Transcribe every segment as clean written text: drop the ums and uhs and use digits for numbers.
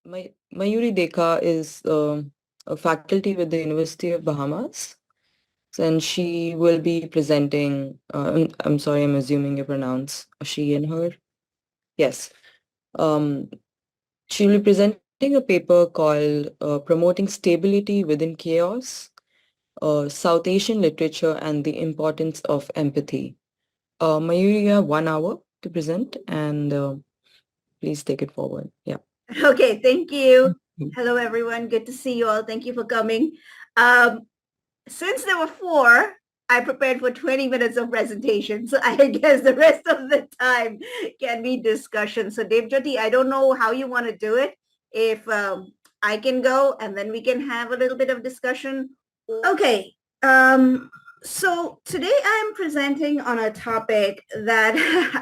Mayuri Deka is a faculty with the University of Bahamas, and she will be presenting. I'm sorry, I'm assuming you pronounce she and her. Yes. Um, she will be presenting a paper called Promoting Stability Within Chaos, South Asian Literature and the Importance of Empathy. Mayuri, you have 1 hour to present, and please take it forward. Yeah. Okay, thank you. Mhm. Hello, everyone. Good to see you all. Thank you for coming. Um, since there were four, I prepared for 20 minutes of presentation. So I guess the rest of the time can be discussion. So Debojyoti, I don't know how you want to do it. If I can go and then we can have a little bit of discussion. Okay. Um, so today I'm presenting on a topic that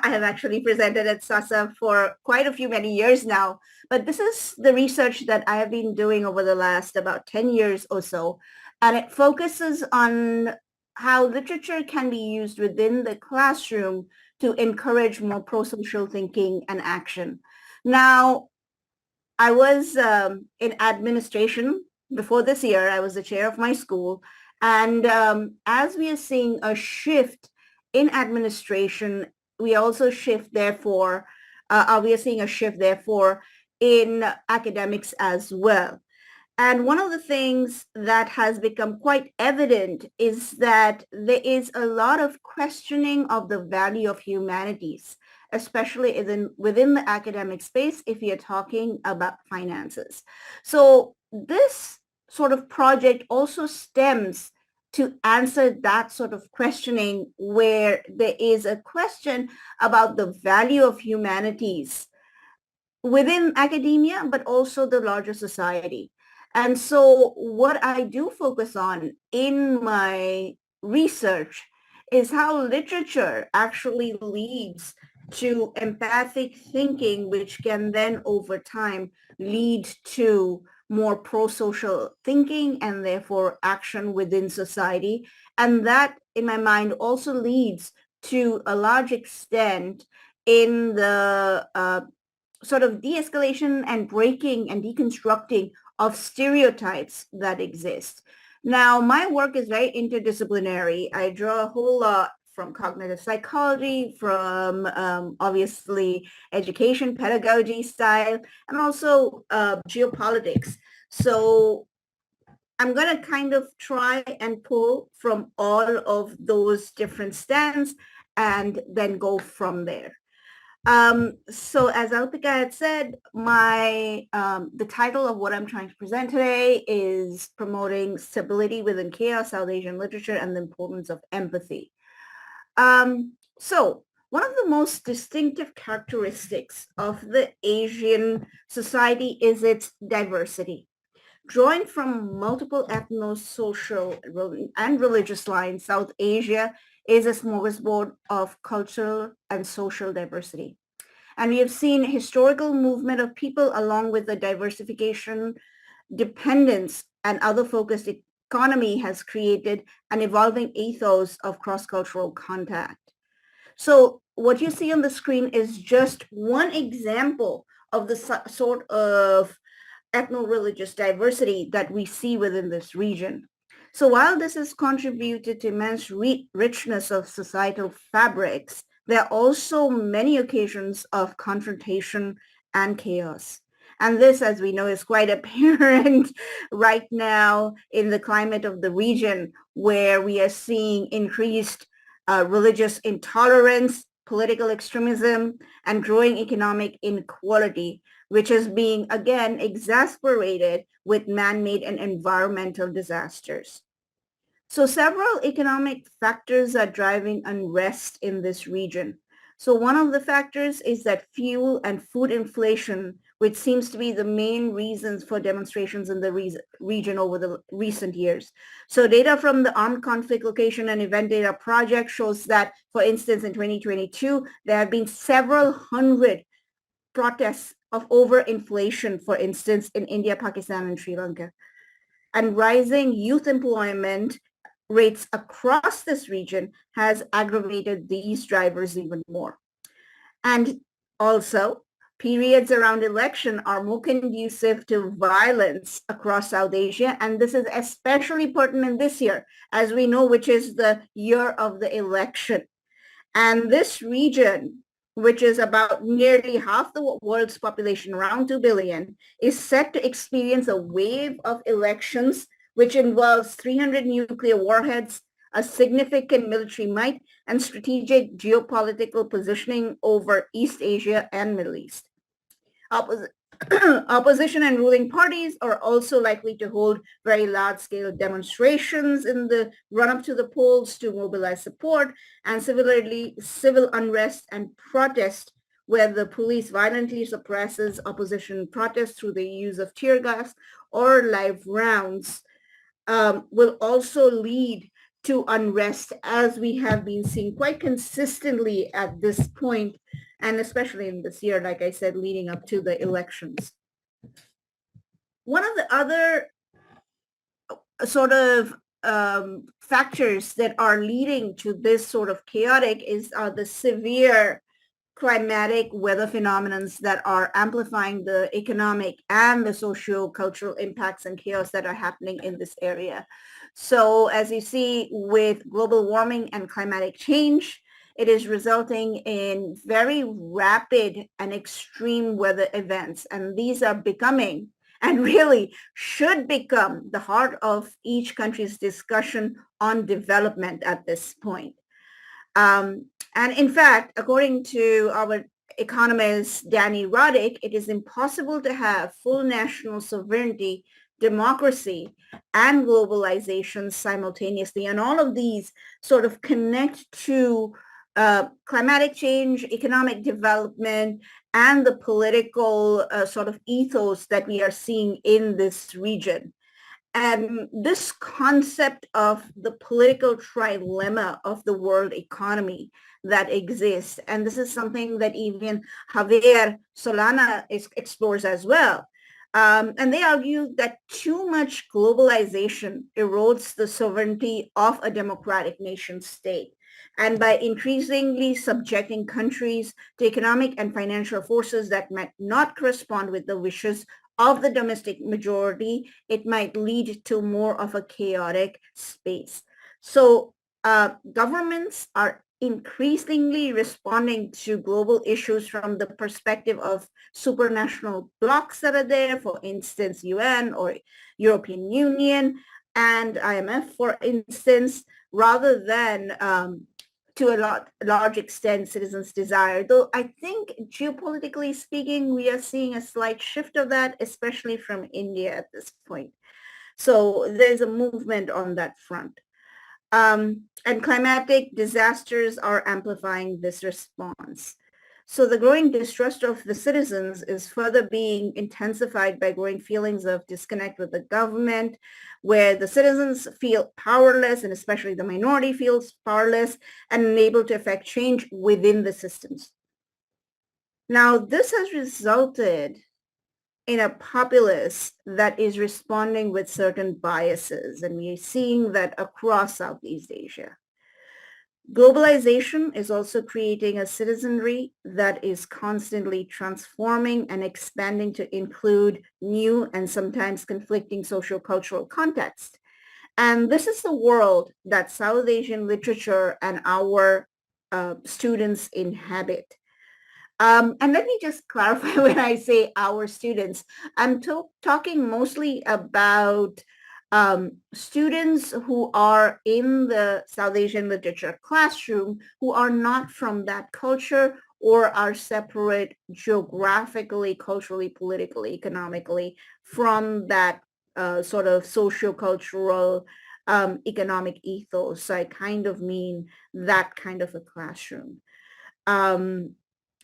I have actually presented at SASA for quite a few many years now. But this is the research that I have been doing over the last about 10 years or so. And it focuses on how literature can be used within the classroom to encourage more pro-social thinking and action. Now, I was in administration before this year. I was the chair of my school. And as we are seeing a shift in administration, we also shift, therefore, we are seeing a shift, therefore, in academics as well. And one of the things that has become quite evident is that there is a lot of questioning of the value of humanities, especially within the academic space if you're talking about finances. So this sort of project also stems to answer that sort of questioning where there is a question about the value of humanities within academia, but also the larger society. And so what I do focus on in my research is how literature actually leads to empathic thinking, which can then over time lead to more pro-social thinking and therefore action within society. And that, in my mind, also leads to a large extent in the sort of de-escalation and breaking and deconstructing of stereotypes that exist. Now, my work is very interdisciplinary. I draw a whole lot from cognitive psychology, from obviously education, pedagogy style, and also geopolitics. So I'm going to kind of try and pull from all of those different stands and then go from there. So as Alpika had said, the title of what I'm trying to present today is Promoting Stability Within Chaos, South Asian Literature and the Importance of Empathy. So one of the most distinctive characteristics of the Asian society is its diversity. Drawing from multiple ethno-social and religious lines, South Asia is a smorgasbord of cultural and social diversity. And we have seen historical movement of people along with the diversification, dependence, and other focused economy has created an evolving ethos of cross-cultural contact. So what you see on the screen is just one example of the sort of ethno-religious diversity that we see within this region. So while this has contributed to immense richness of societal fabrics, there are also many occasions of confrontation and chaos. And this, as we know, is quite apparent right now in the climate of the region where we are seeing increased religious intolerance, political extremism, and growing economic inequality, which is being, again, exasperated with man-made and environmental disasters. So several economic factors are driving unrest in this region. So one of the factors is that fuel and food inflation, which seems to be the main reasons for demonstrations in the region over the recent years. So data from the Armed Conflict Location and Event Data Project shows that, for instance, in 2022, there have been several hundred protests of overinflation, for instance, in India, Pakistan, and Sri Lanka. And rising youth employment rates across this region has aggravated these drivers even more. And also, periods around election are more conducive to violence across South Asia. And this is especially pertinent this year, as we know, which is the year of the election. And this region, which is about nearly half the world's population, around 2 billion, is set to experience a wave of elections, which involves 300 nuclear warheads, a significant military might, and strategic geopolitical positioning over East Asia and Middle East. Opposition and ruling parties are also likely to hold very large-scale demonstrations in the run-up to the polls to mobilize support, and similarly, civil unrest and protest where the police violently suppresses opposition protests through the use of tear gas or live rounds will also lead to unrest, as we have been seeing quite consistently at this point, and especially in this year, like I said, leading up to the elections. One of the other sort of factors that are leading to this sort of chaotic is the severe climatic weather phenomena that are amplifying the economic and the socio-cultural impacts and chaos that are happening in this area. So as you see with global warming and climatic change, it is resulting in very rapid and extreme weather events. And these are becoming and really should become the heart of each country's discussion on development at this point. And in fact, according to our economist Danny Roddick, it is impossible to have full national sovereignty, democracy, and globalization simultaneously. And all of these sort of connect to climatic change, economic development, and the political sort of ethos that we are seeing in this region. And this concept of the political trilemma of the world economy that exists, and this is something that even Javier Solana explores as well. And they argue that too much globalization erodes the sovereignty of a democratic nation state. And by increasingly subjecting countries to economic and financial forces that might not correspond with the wishes of the domestic majority, it might lead to more of a chaotic space. So governments are increasingly responding to global issues from the perspective of supranational blocs that are there, for instance, UN or European Union and IMF, for instance, rather than to a large extent citizens' desire. Though I think geopolitically speaking, we are seeing a slight shift of that, especially from India at this point. So there's a movement on that front. And climatic disasters are amplifying this response. So the growing distrust of the citizens is further being intensified by growing feelings of disconnect with the government, where the citizens feel powerless, and especially the minority feels powerless and unable to affect change within the systems. Now, this has resulted in a populace that is responding with certain biases, and we are seeing that across Southeast Asia. Globalization is also creating a citizenry that is constantly transforming and expanding to include new and sometimes conflicting social-cultural contexts. And this is the world that South Asian literature and our students inhabit. And let me just clarify when I say our students, I'm talking mostly about students who are in the South Asian literature classroom who are not from that culture or are separate geographically, culturally, politically, economically from that sort of socio-cultural economic ethos. So I kind of mean that kind of a classroom.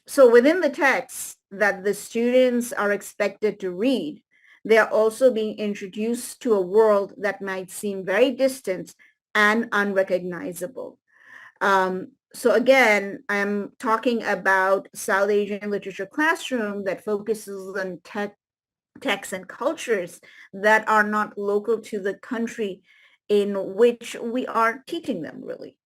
So within the text that the students are expected to read, they are also being introduced to a world that might seem very distant and unrecognizable. So again, I'm talking about South Asian literature classroom that focuses on texts and cultures that are not local to the country in which we are teaching them, really.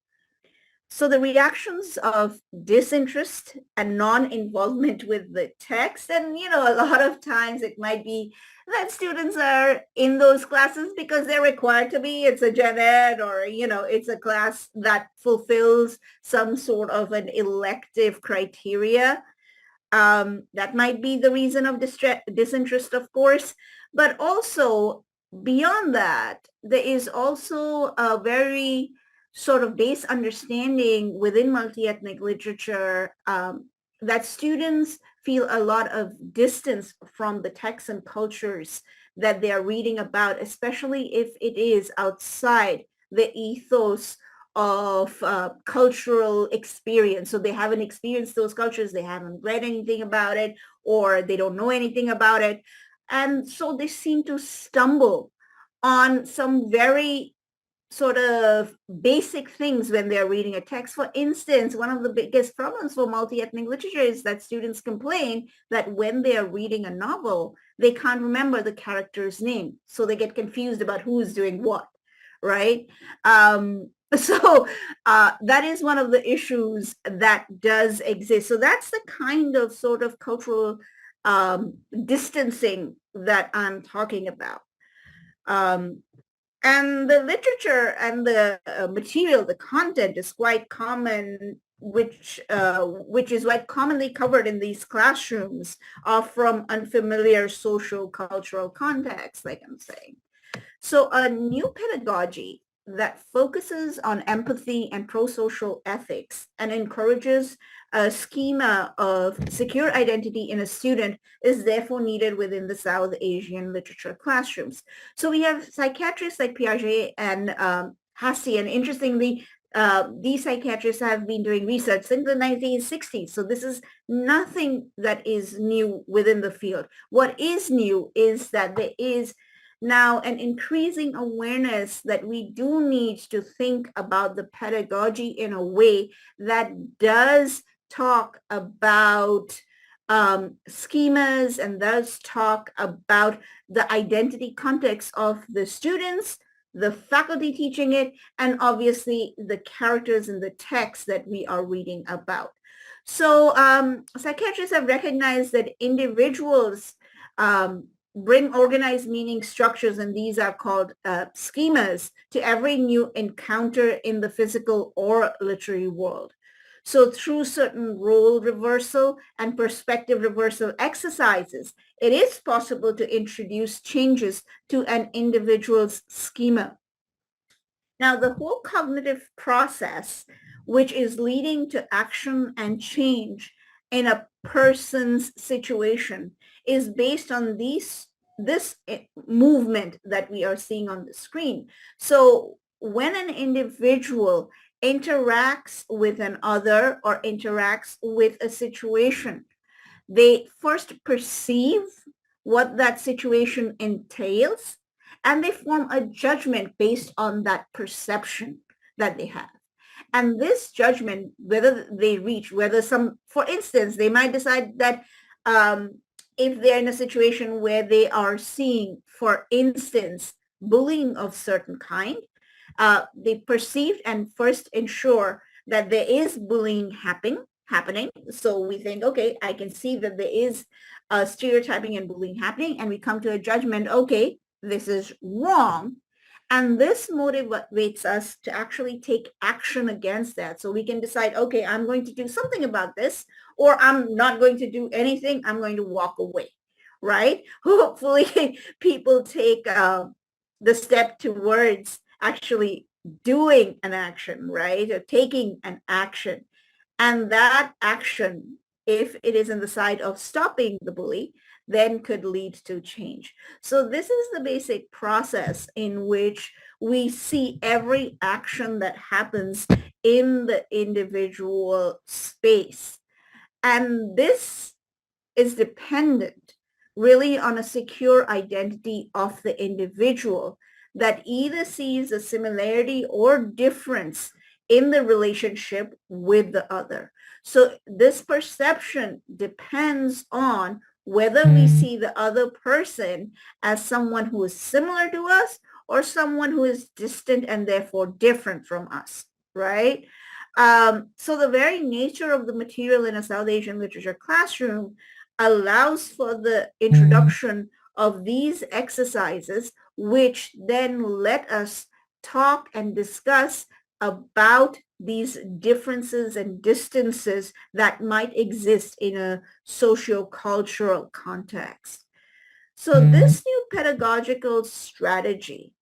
So the reactions of disinterest and non-involvement with the text, and a lot of times it might be that students are in those classes because they're required to be. It's a gen ed, or it's a class that fulfills some sort of an elective criteria. That might be the reason of disinterest, of course, but also beyond that, there is also a very sort of base understanding within multi-ethnic literature, that students feel a lot of distance from the texts and cultures that they are reading about, especially if it is outside the ethos of cultural experience. So they haven't experienced those cultures, they haven't read anything about it, or they don't know anything about it. And so they seem to stumble on some very sort of basic things when they're reading a text. For instance, one of the biggest problems for multi-ethnic literature is that students complain that when they are reading a novel, they can't remember the character's name. So they get confused about who's doing what, right? So that is one of the issues that does exist. So that's the kind of sort of cultural distancing that I'm talking about. And the literature and the material, the content is quite common, which is quite commonly covered in these classrooms, are from unfamiliar social cultural contexts, like I'm saying. So a new pedagogy that focuses on empathy and pro-social ethics and encourages a schema of secure identity in a student is therefore needed within the South Asian literature classrooms. So we have psychiatrists like Piaget and Hassi, and interestingly, these psychiatrists have been doing research since the 1960s. So this is nothing that is new within the field. What is new is that there is now an increasing awareness that we do need to think about the pedagogy in a way that does talk about schemas and does talk about the identity context of the students, the faculty teaching it, and obviously the characters in the text that we are reading about. So psychiatrists have recognized that individuals bring organized meaning structures, and these are called schemas, to every new encounter in the physical or literary world. So through certain role reversal and perspective reversal exercises, it is possible to introduce changes to an individual's schema. Now, the whole cognitive process, which is leading to action and change in a person's situation, is based on this movement that we are seeing on the screen. So when an individual interacts with an other or interacts with a situation, they first perceive what that situation entails, and they form a judgment based on that perception that they have. And this judgment, for instance, they might decide that if they're in a situation where they are seeing, for instance, bullying of certain kind, they perceive and first ensure that there is bullying happening. So we think, okay, I can see that there is stereotyping and bullying happening, and we come to a judgment, okay, this is wrong. And this motivates us to actually take action against that. So we can decide, okay, I'm going to do something about this, or I'm not going to do anything. I'm going to walk away, right? Hopefully people take the step towards actually doing an action, right? Or taking an action. And that action, if it is in the side of stopping the bully, then could lead to change. So this is the basic process in which we see every action that happens in the individual space. And this is dependent really on a secure identity of the individual that either sees a similarity or difference in the relationship with the other. So this perception depends on whether we see the other person as someone who is similar to us or someone who is distant and therefore different from us, right? So the very nature of the material in a South Asian literature classroom allows for the introduction of these exercises, which then let us talk and discuss about these differences and distances that might exist in a socio-cultural context. So this new pedagogical strategy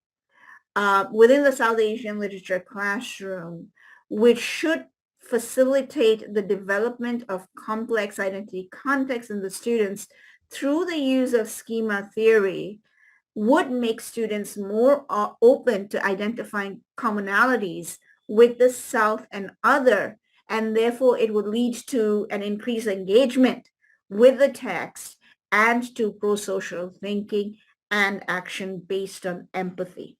within the South Asian literature classroom, which should facilitate the development of complex identity context in the students through the use of schema theory, would make students more open to identifying commonalities with the South and other, and therefore it would lead to an increased engagement with the text and to pro-social thinking and action based on empathy,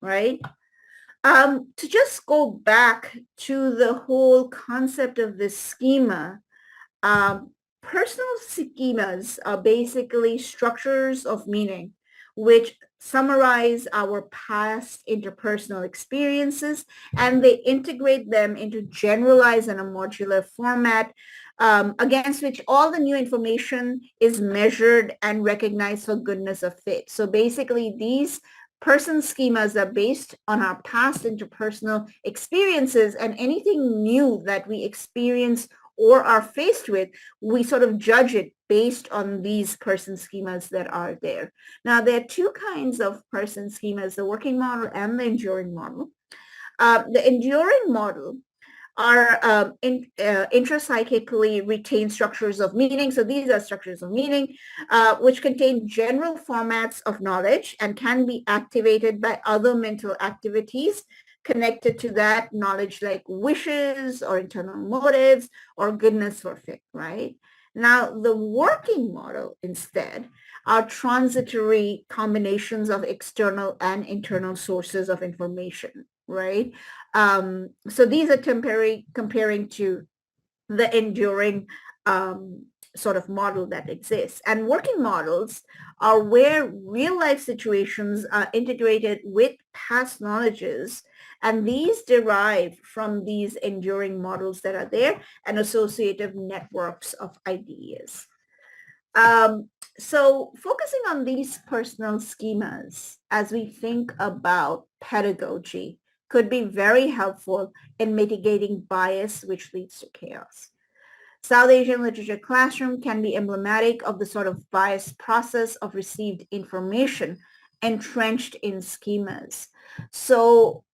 right? To just go back to the whole concept of this schema, um, personal schemas are basically structures of meaning which summarize our past interpersonal experiences, and they integrate them into generalized and a modular format against which all the new information is measured and recognized for goodness of fit. So basically these person schemas are based on our past interpersonal experiences, and anything new that we experience or are faced with, we sort of judge it based on these person schemas that are there. Now, there are two kinds of person schemas, the working model and the enduring model. The enduring model are intrapsychically retained structures of meaning. So these are structures of meaning which contain general formats of knowledge and can be activated by other mental activities connected to that knowledge, like wishes or internal motives or goodness for fit, right? Now, the working model instead are transitory combinations of external and internal sources of information, right? So these are comparing to the enduring sort of model that exists. And working models are where real life situations are integrated with past knowledges, and these derive from these enduring models that are there and associative networks of ideas. Um, so focusing on these personal schemas as we think about pedagogy could be very helpful in mitigating bias, which leads to chaos. South Asian literature classroom can be emblematic of the sort of biased process of received information entrenched in schemas. So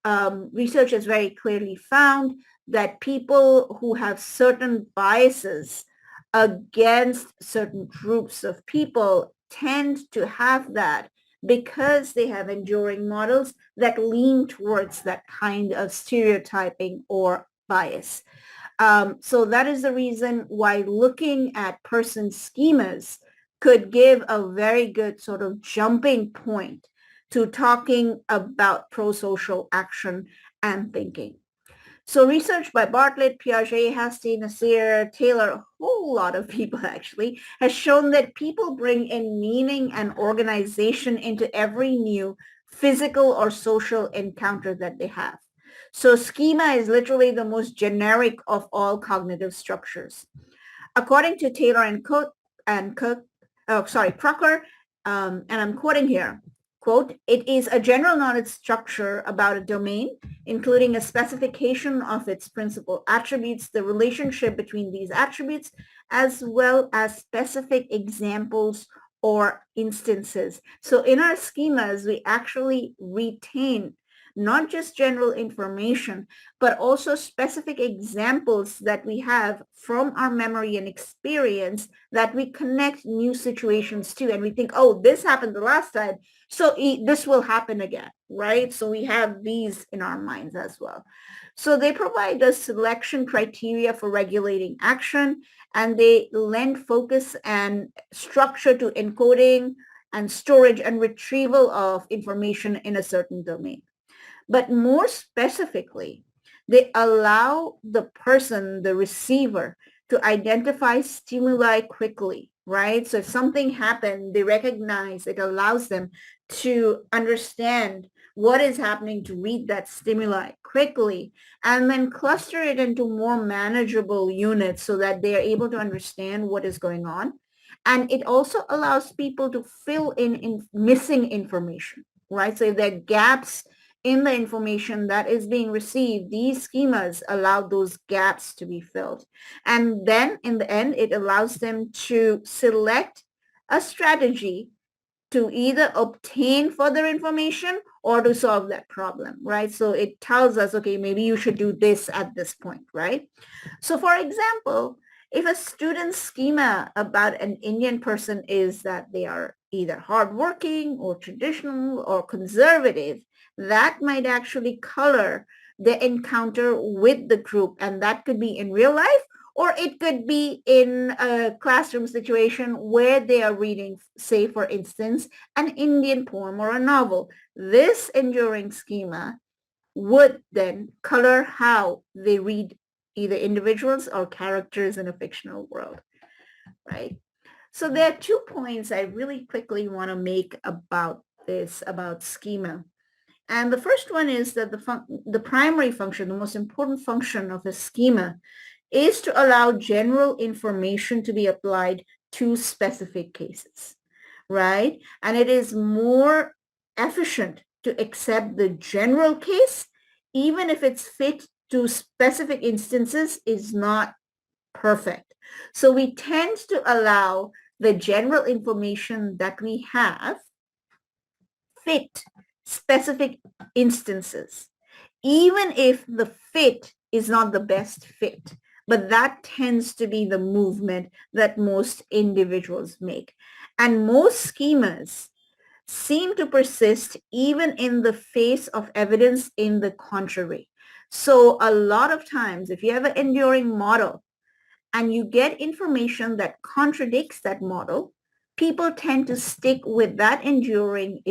research has very clearly found that people who have certain biases against certain groups of people tend to have that because they have enduring models that lean towards that kind of stereotyping or bias. So that is the reason why looking at person schemas could give a very good sort of jumping point to talking about pro-social action and thinking. So research by Bartlett, Piaget, Hastings, Nasir, Taylor, a whole lot of people actually, has shown that people bring in meaning and organization into every new physical or social encounter that they have. So schema is literally the most generic of all cognitive structures. According to Taylor and Cook, Crocker, and I'm quoting here, quote, it is a general knowledge structure about a domain, including a specification of its principal attributes, the relationship between these attributes, as well as specific examples or instances. So in our schemas, we actually retain not just general information, but also specific examples that we have from our memory and experience that we connect new situations to. And we think, oh, this happened the last time, so this will happen again, right? So we have these in our minds as well. So they provide us selection criteria for regulating action, and they lend focus and structure to encoding and storage and retrieval of information in a certain domain. But more specifically, they allow the person, the receiver, to identify stimuli quickly, right? So if something happened, they recognize, it allows them to understand what is happening, to read that stimuli quickly and then cluster it into more manageable units so that they are able to understand what is going on. And it also allows people to fill in missing information, right? So if there are gaps in the information that is being received, these schemas allow those gaps to be filled. And then in the end, it allows them to select a strategy to either obtain further information or to solve that problem, right? So it tells us, okay, maybe you should do this at this point, right? So for example, if a student's schema about an Indian person is that they are either hardworking or traditional or conservative, that might actually color the encounter with the group. And that could be in real life, or it could be in a classroom situation where they are reading, say, for instance, an Indian poem or a novel. This enduring schema would then color how they read either individuals or characters in a fictional world, right? So there are 2 points I really quickly want to make about this, about schema. And the first one is that the primary function, the most important function of a schema is to allow general information to be applied to specific cases, right? And it is more efficient to accept the general case, even if its fit to specific instances is not perfect. So we tend to allow the general information that we have fit specific instances, even if the fit is not the best fit. But that tends to be the movement that most individuals make. And most schemas seem to persist even in the face of evidence in the contrary. So a lot of times, if you have an enduring model and you get information that contradicts that model, people tend to stick with that enduring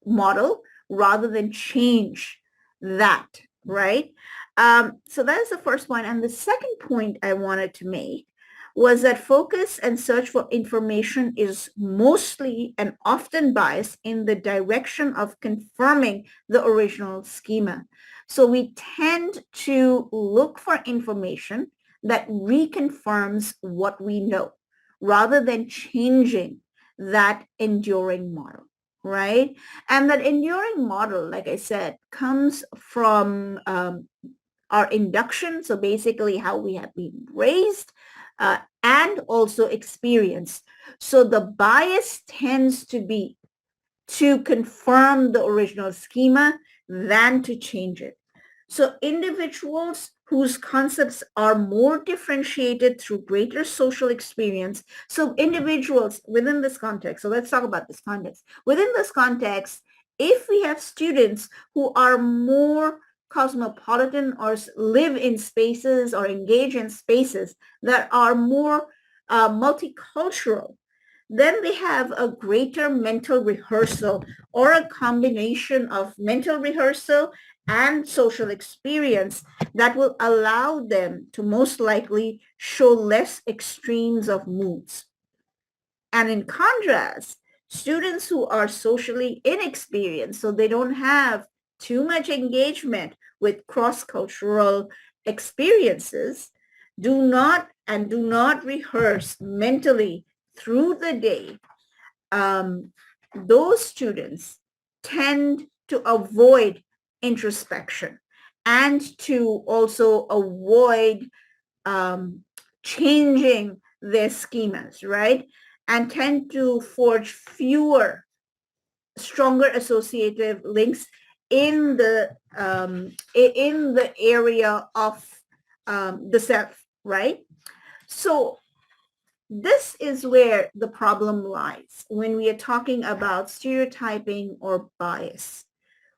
model rather than change that, right? So that is the first point. And the second point I wanted to make was that focus and search for information is mostly and often biased in the direction of confirming the original schema. So we tend to look for information that reconfirms what we know rather than changing that enduring model, right? And that enduring model, like I said, comes from our induction, so basically how we have been raised, and also experience. So the bias tends to be to confirm the original schema than to change it. So individuals whose concepts are more differentiated through greater social experience. So individuals within this context, so let's talk about this context. Within this context, if we have students who are more cosmopolitan or live in spaces or engage in spaces that are more multicultural, then they have a greater mental rehearsal or a combination of mental rehearsal and social experience that will allow them to most likely show less extremes of moods. And in contrast, students who are socially inexperienced, so they don't have too much engagement with cross-cultural experiences, do not rehearse mentally through the day. Those students tend to avoid introspection and to also avoid changing their schemas, right? And tend to forge fewer, stronger associative links in the area of the self, right? So this is where the problem lies when we are talking about stereotyping or bias,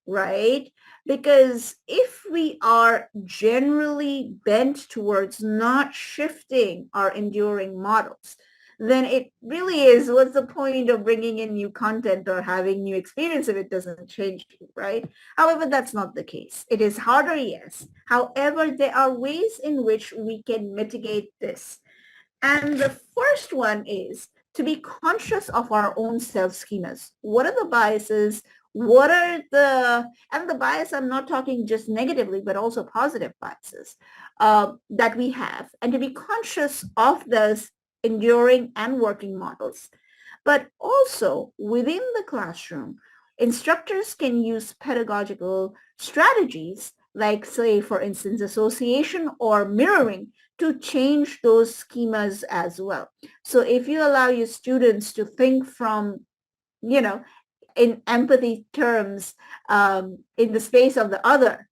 right? Because if we are generally bent towards not shifting our enduring models, then it really is, what's the point of bringing in new content or having new experience if it doesn't change you, right? However, that's not the case. It is harder, yes. However, there are ways in which we can mitigate this. And the first one is to be conscious of our own self schemas. What are the biases? What are and the bias, I'm not talking just negatively, but also positive biases that we have, and to be conscious of those enduring and working models. But also within the classroom, instructors can use pedagogical strategies like, say, for instance, association or mirroring to change those schemas as well. So if you allow your students to think from, you know, in empathy terms, in the space of the other,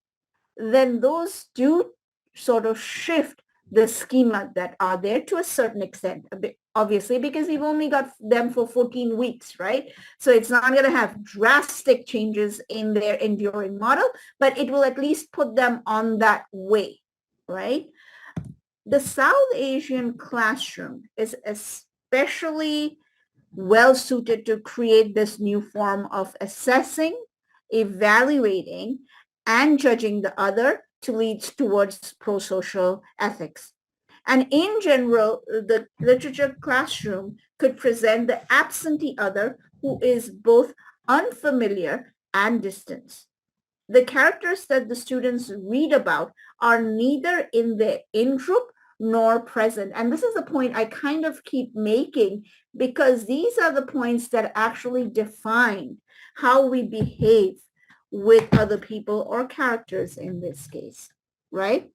then those do sort of shift the schema that are there to a certain extent, a bit, obviously, because we've only got them for 14 weeks, right? So it's not going to have drastic changes in their enduring model, but it will at least put them on that way, right? The South Asian classroom is especially well suited to create this new form of assessing, evaluating, and judging the other to lead towards pro-social ethics. And in general, the literature classroom could present the absentee other who is both unfamiliar and distant. The characters that the students read about are neither in the in-group nor present. And this is the point I kind of keep making, because these are the points that actually define how we behave with other people or characters in this case, right?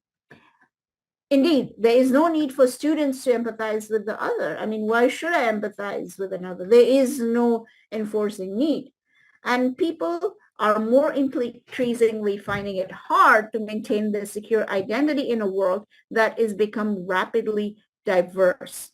Indeed, there is no need for students to empathize with the other. I mean, why should I empathize with another? There is no enforcing need. And people are more increasingly finding it hard to maintain their secure identity in a world that is become rapidly diverse.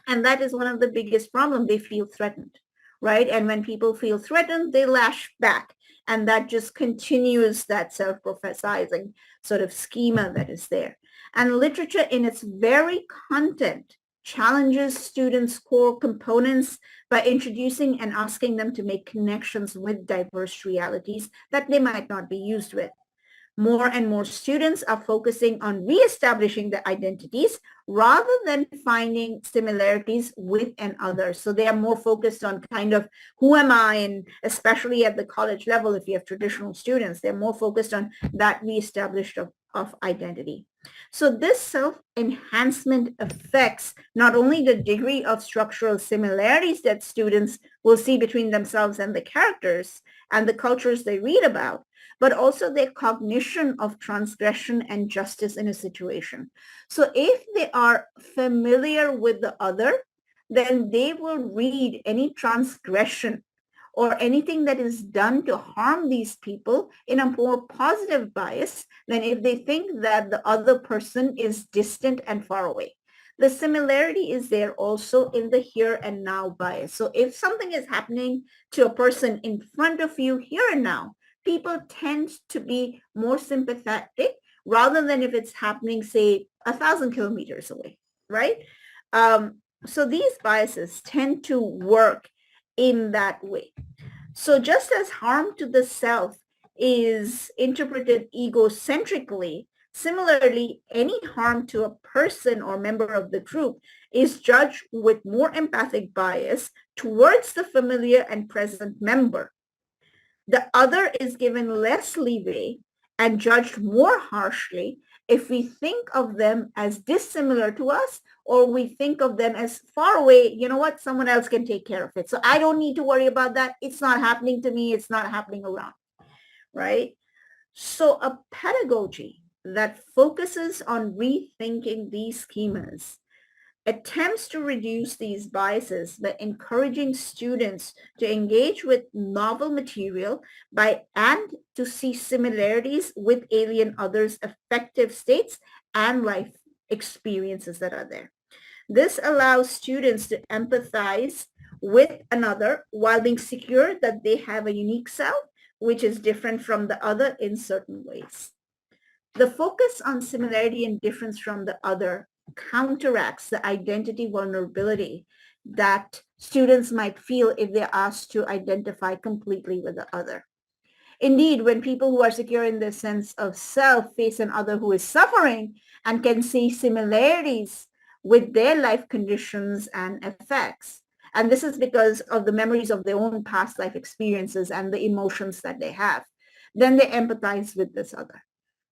And that is one of the biggest problems. They feel threatened, right? And when people feel threatened, they lash back. And that just continues that self-professing sort of schema that is there. And literature in its very content challenges students' core components by introducing and asking them to make connections with diverse realities that they might not be used with. More and more students are focusing on reestablishing their identities rather than finding similarities with an other. So they are more focused on kind of who am I, and especially at the college level, if you have traditional students, they're more focused on that reestablished of identity. So this self-enhancement affects not only the degree of structural similarities that students will see between themselves and the characters and the cultures they read about, but also their cognition of transgression and justice in a situation. So if they are familiar with the other, then they will read any transgression or anything that is done to harm these people in a more positive bias than if they think that the other person is distant and far away. The similarity is there also in the here and now bias. So if something is happening to a person in front of you here and now, people tend to be more sympathetic rather than if it's happening, say, 1,000 kilometers away, right? So these biases tend to work in that way. So just as harm to the self is interpreted egocentrically, similarly, any harm to a person or member of the group is judged with more empathic bias towards the familiar and present member. The other is given less leeway and judged more harshly if we think of them as dissimilar to us, or we think of them as far away. You know what? Someone else can take care of it. So I don't need to worry about that. It's not happening to me. It's not happening around, right? So a pedagogy that focuses on rethinking these schemas attempts to reduce these biases by encouraging students to engage with novel material and to see similarities with alien others' affective states and life experiences that are there. This allows students to empathize with another while being secure that they have a unique self, which is different from the other in certain ways. The focus on similarity and difference from the other counteracts the identity vulnerability that students might feel if they're asked to identify completely with the other. Indeed, when people who are secure in their sense of self face an other who is suffering and can see similarities with their life conditions and effects, And this is because of the memories of their own past life experiences and the emotions that they have. Then they empathize with this other,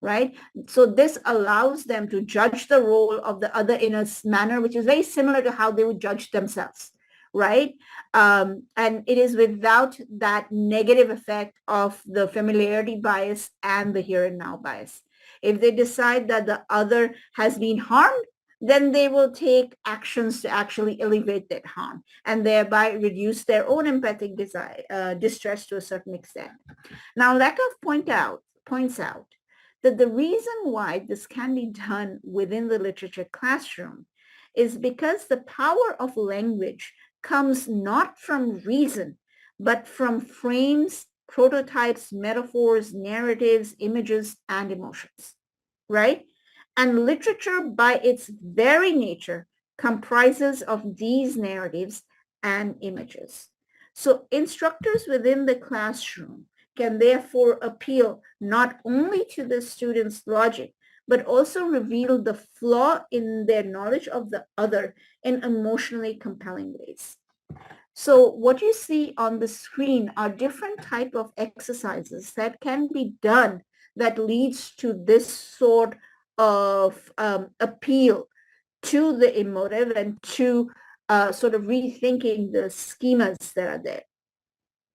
right? So this allows them to judge the role of the other in a manner which is very similar to how they would judge themselves, right? And it is without that negative effect of the familiarity bias and the here and now bias. If they decide that the other has been harmed, then they will take actions to actually alleviate that harm and thereby reduce their own empathic distress to a certain extent. Now, Lakoff points out that the reason why this can be done within the literature classroom is because the power of language comes not from reason, but from frames, prototypes, metaphors, narratives, images, and emotions, right? And literature by its very nature comprises of these narratives and images. So instructors within the classroom can therefore appeal not only to the student's logic, but also reveal the flaw in their knowledge of the other in emotionally compelling ways. So what you see on the screen are different type of exercises that can be done that leads to this sort of appeal to the emotive and to sort of rethinking the schemas that are there.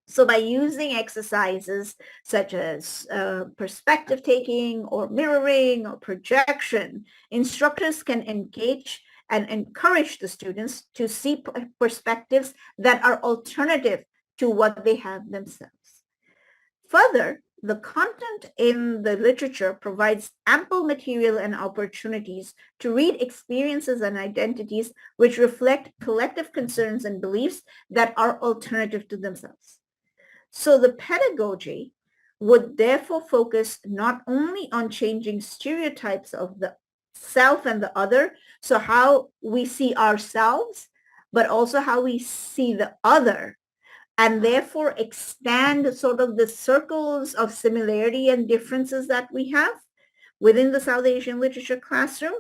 So by using exercises such as perspective taking or mirroring or projection, instructors can engage and encourage the students to see perspectives that are alternative to what they have themselves. Further, the content in the literature provides ample material and opportunities to read experiences and identities which reflect collective concerns and beliefs that are alternative to themselves. So the pedagogy would therefore focus not only on changing stereotypes of the self and the other, so how we see ourselves, but also how we see the other, and therefore expand sort of the circles of similarity and differences that we have within the South Asian literature classroom.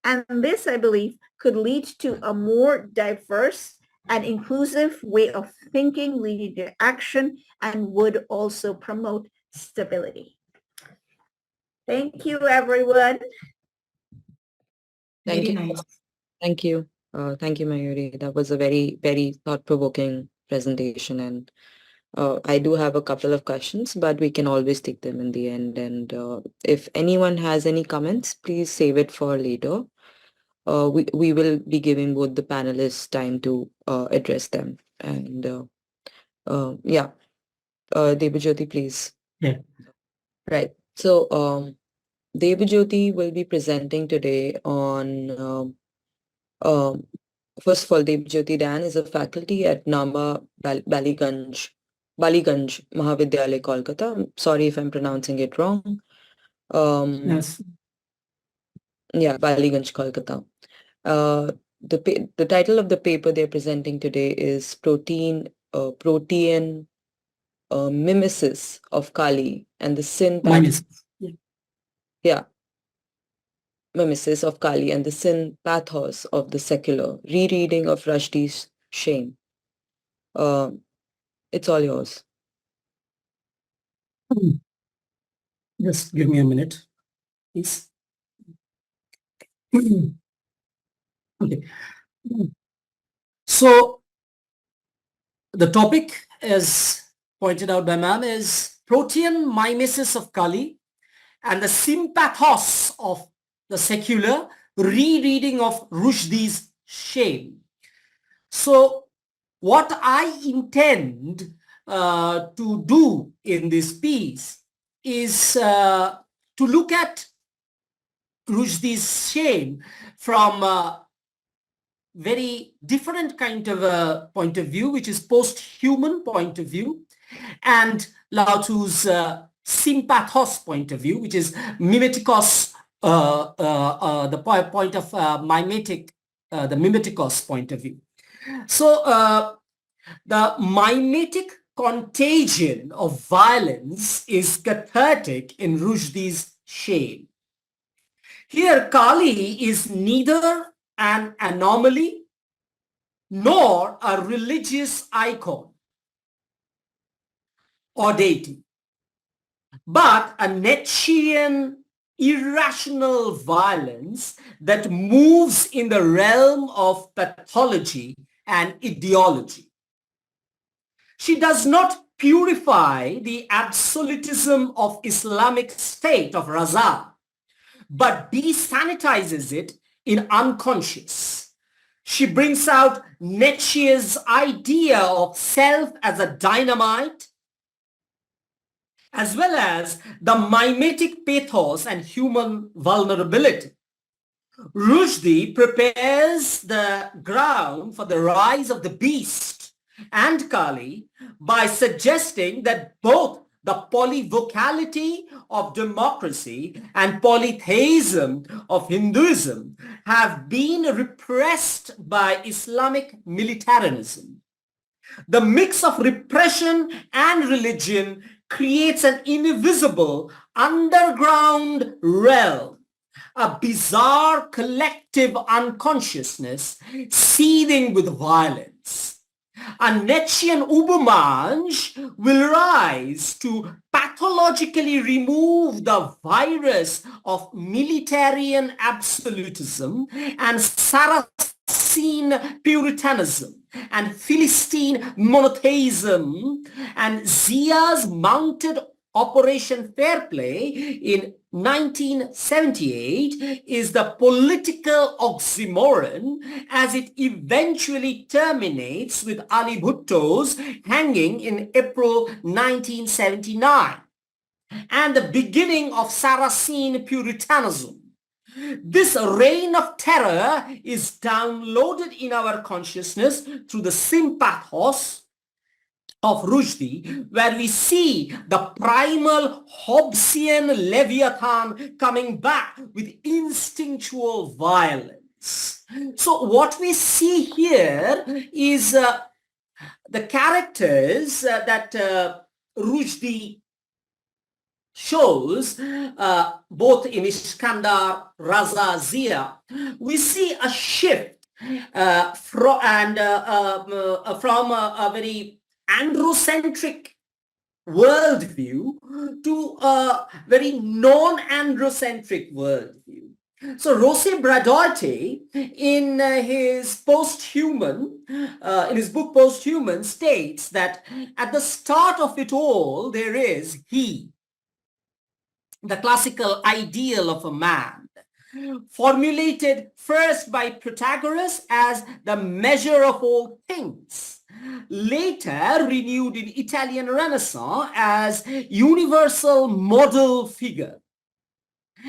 And this, I believe, could lead to a more diverse and inclusive way of thinking leading to action and would also promote stability. Thank you, everyone. Thank Very you. nice. Thank you. Thank you, Mayuri. That was a very, very thought-provoking presentation. And I do have a couple of questions, but we can always take them in the end. And if anyone has any comments, please save it for later. We will be giving both the panelists time to address them. And yeah, Debojyoti, please. Yeah. Right. So Debojyoti will be presenting today on first of all, Debojyoti Dan is a faculty at Naba Ballygunge Mahavidyalaya, Kolkata. I'm sorry if I'm pronouncing it wrong. Yes. Yeah, Ballygunge, Kolkata. The title of the paper they're presenting today is Protean Mimesis of Kali and the Sin Minus. Yeah, Mimesis of Kali and the Sin Pathos of the Secular, rereading of Rushdie's Shame. It's all yours. Just give me a minute, please. Okay. So the topic, as pointed out by ma'am, is Protean Mimesis of Kali and the Sympathos of the Secular, rereading of Rushdie's Shame. So what I intend to do in this piece is to look at Rushdie's Shame from a very different kind of a point of view, which is post-human point of view, and Lao Tzu's sympathos point of view, which is mimetikos, the point of mimetic, the mimetikos point of view. So the mimetic contagion of violence is cathartic in Rushdie's Shame. Here, Kali is neither an anomaly nor a religious icon or deity, but a Nietzschean irrational violence that moves in the realm of pathology and ideology. She does not purify the absolutism of Islamic State of Raza, but desanitizes it in unconscious. She brings out Nietzsche's idea of self as a dynamite, as well as the mimetic pathos and human vulnerability. Rushdie prepares the ground for the rise of the beast and Kali by suggesting that both the polyvocality of democracy and polytheism of Hinduism have been repressed by Islamic militarism. The mix of repression and religion creates an invisible underground realm, a bizarre collective unconsciousness seething with violence. A Nietzschean Übermensch will rise to pathologically remove the virus of militarian absolutism and Saracen Puritanism and Philistine monotheism, and Zia's mounted Operation Fair Play in 1978 is the political oxymoron as it eventually terminates with Ali Bhutto's hanging in April 1979 and the beginning of Saracen Puritanism. This reign of terror is downloaded in our consciousness through the sympathos of Rushdie, where we see the primal Hobbesian Leviathan coming back with instinctual violence. So what we see here is the characters that Rushdie shows, both in Iskandar, Raza, Zia. We see a shift from a very androcentric worldview to a very non-androcentric worldview. So Rosi Braidotti, in his Posthuman, in his book Posthuman, states that at the start of it all, there is he, the classical ideal of a man, formulated first by Protagoras as the measure of all things, later renewed in Italian Renaissance as universal model figure,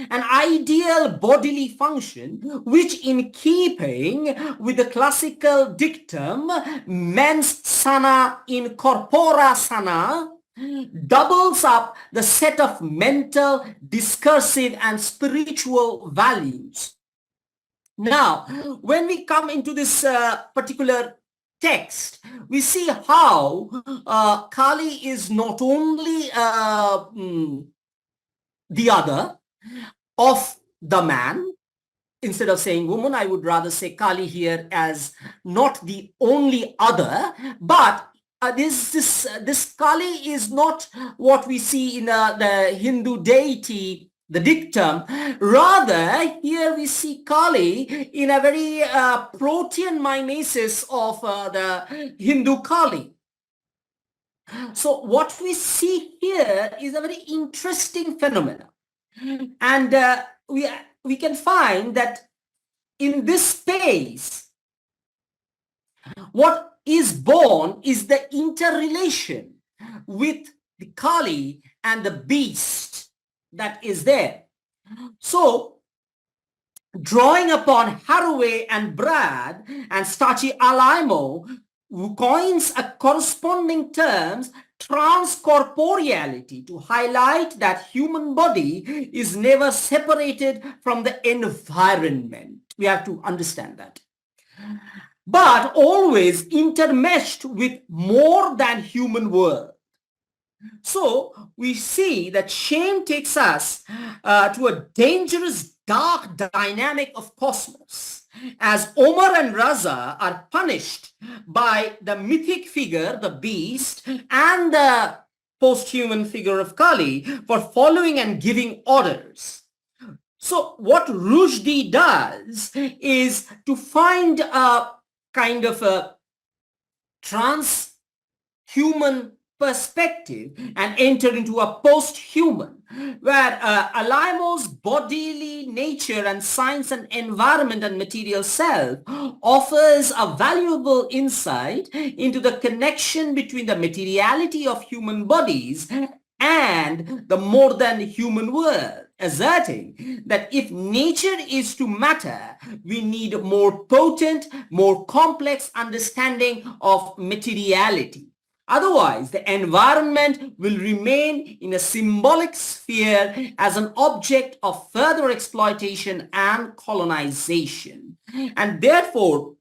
an ideal bodily function which, in keeping with the classical dictum mens sana in corpora sana, doubles up the set of mental, discursive and spiritual values. Now, when we come into this particular text, we see how Kali is not only the other of the man. Instead of saying woman, I would rather say Kali here as not the only other, but this Kali is not what we see in the Hindu deity, the dictum. Rather, here we see Kali in a very protean mimesis of the Hindu Kali. So what we see here is a very interesting phenomenon. And we can find that in this space, what is born is the interrelation with the Kali and the beast that is there. So, drawing upon Haraway and Brad and Staci Alaimo, who coins a corresponding terms transcorporeality to highlight that human body is never separated from the environment. We have to understand that. But always intermeshed with more than human world. So we see that shame takes us to a dangerous dark dynamic of cosmos, as Omar and Raza are punished by the mythic figure, the beast, and the post-human figure of Kali for following and giving orders. So what Rushdie does is to find a kind of a transhuman perspective and enter into a post-human where Alaimo's bodily nature and science and environment and material self offers a valuable insight into the connection between the materiality of human bodies and the more than human world, asserting that if nature is to matter, we need more potent, more complex understanding of materiality. Otherwise, the environment will remain in a symbolic sphere as an object of further exploitation and colonization. And therefore,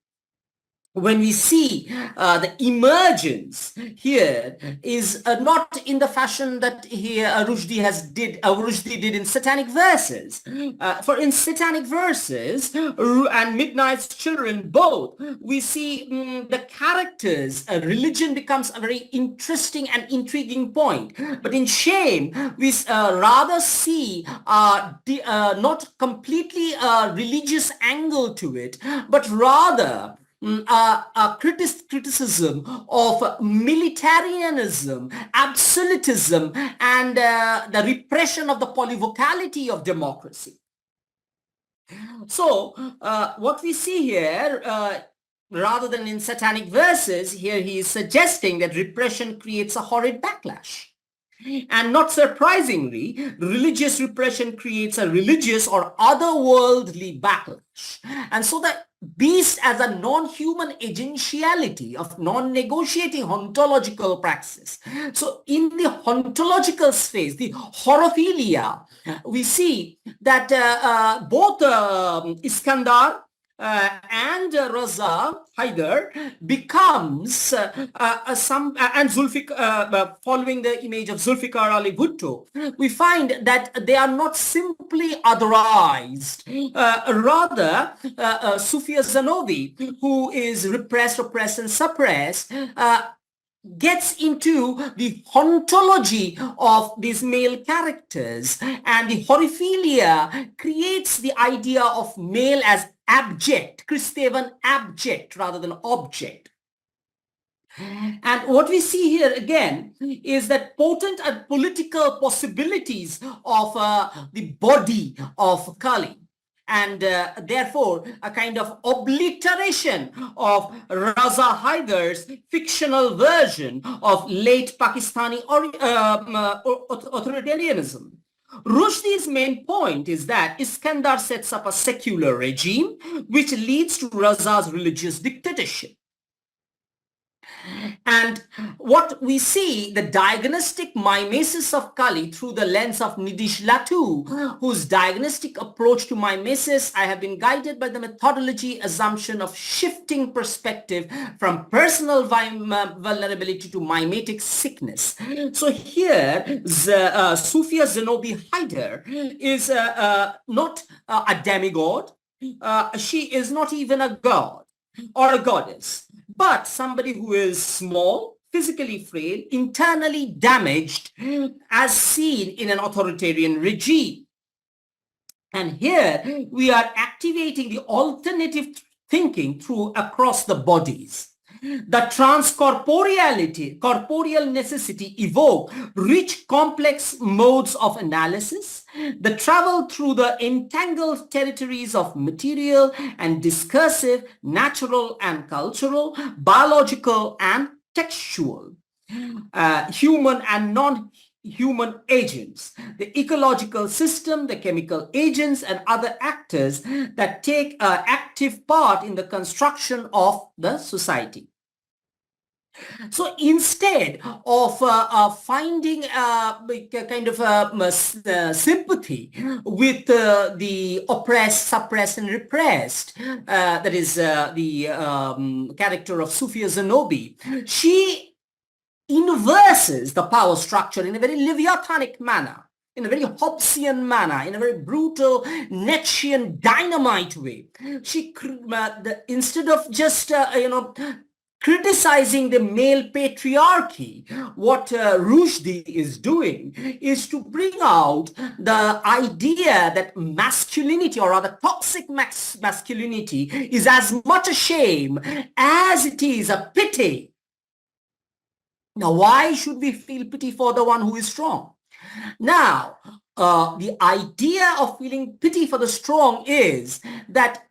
when we see the emergence here is not in the fashion that here Rushdie did in Satanic Verses. For in Satanic Verses and Midnight's Children both, we see the characters, religion becomes a very interesting and intriguing point. But in Shame, we rather see not completely a religious angle to it, but rather a criticism of militarianism, absolutism, and the repression of the polyvocality of democracy. So what we see here, rather than in Satanic Verses, here he is suggesting that repression creates a horrid backlash. And not surprisingly, religious repression creates a religious or otherworldly backlash. And so the beast as a non-human agentiality of non-negotiating ontological praxis. So in the ontological space, the horophilia, we see that both Iskandar and Raza Haider becomes and Zulfikar, following the image of Zulfikar Ali Bhutto, we find that they are not simply otherized. Rather, Sufia Zanobi, who is repressed, oppressed, and suppressed, gets into the ontology of these male characters, and the horophilia creates the idea of male as abject, Christevan abject rather than object. And what we see here again is that potent and political possibilities of the body of Kali, and therefore a kind of obliteration of Raza Haidar's fictional version of late Pakistani authoritarianism. Rushdie's main point is that Iskandar sets up a secular regime which leads to Raza's religious dictatorship. And what we see, the diagnostic mimesis of Kali through the lens of Nidish Latu, whose diagnostic approach to mimesis, I have been guided by the methodology assumption of shifting perspective from personal vulnerability to mimetic sickness. So here, Sufia Zenobi Haider is not a demigod. She is not even a god or a goddess, but somebody who is small, physically frail, internally damaged, as seen in an authoritarian regime. And here we are activating the alternative thinking through across the bodies. The corporeal necessity evoke rich, complex modes of analysis, the travel through the entangled territories of material and discursive, natural and cultural, biological and textual, human and non-human agents, the ecological system, the chemical agents and other actors that take an active part in the construction of the society. So instead of finding kind of sympathy with the oppressed, suppressed, and repressed, that is the character of Sufia Zenobi, she inverses the power structure in a very Leviathanic manner. in a very Hobbesian manner, in a very brutal, Nietzschean, dynamite way. Instead of just, criticizing the male patriarchy, what Rushdie is doing is to bring out the idea that masculinity, or rather toxic masculinity, is as much a shame as it is a pity. Now, why should we feel pity for the one who is strong? Now, the idea of feeling pity for the strong is that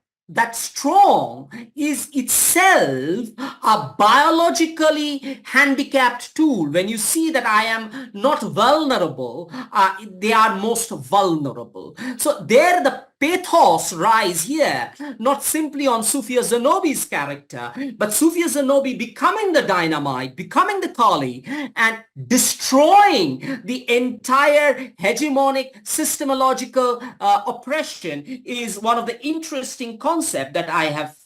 strong is itself a biologically handicapped tool. When you see that I am not vulnerable, they are most vulnerable. So there the pathos rise here, not simply on Sufia Zanobi's character, but Sufia Zanobi becoming the dynamite, becoming the Kali, and destroying the entire hegemonic systemological oppression is one of the interesting concepts that I have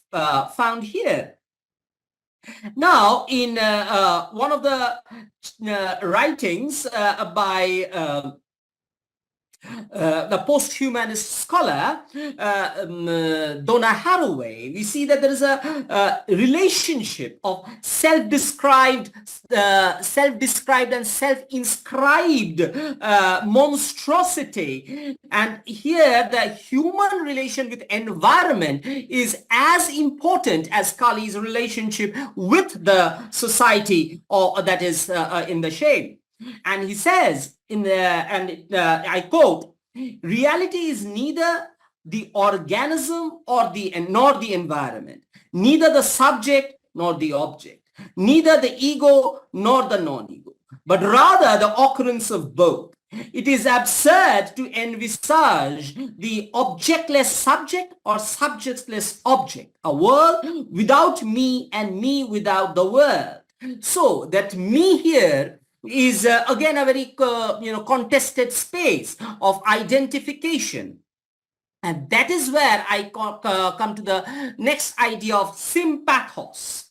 found here. Now, in one of the writings by the post-humanist scholar Donna Haraway, we see that there is a relationship of self-described and self-inscribed monstrosity, and here the human relation with environment is as important as Kali's relationship with the society, or that is in the shade. And he says, I quote, reality is neither the organism nor the environment, neither the subject nor the object, neither the ego nor the non-ego, but rather the occurrence of both. It is absurd to envisage the objectless subject or subjectless object, a world without me and me without the world. So that me here is again a very contested space of identification. And that is where I come to the next idea of sympathos.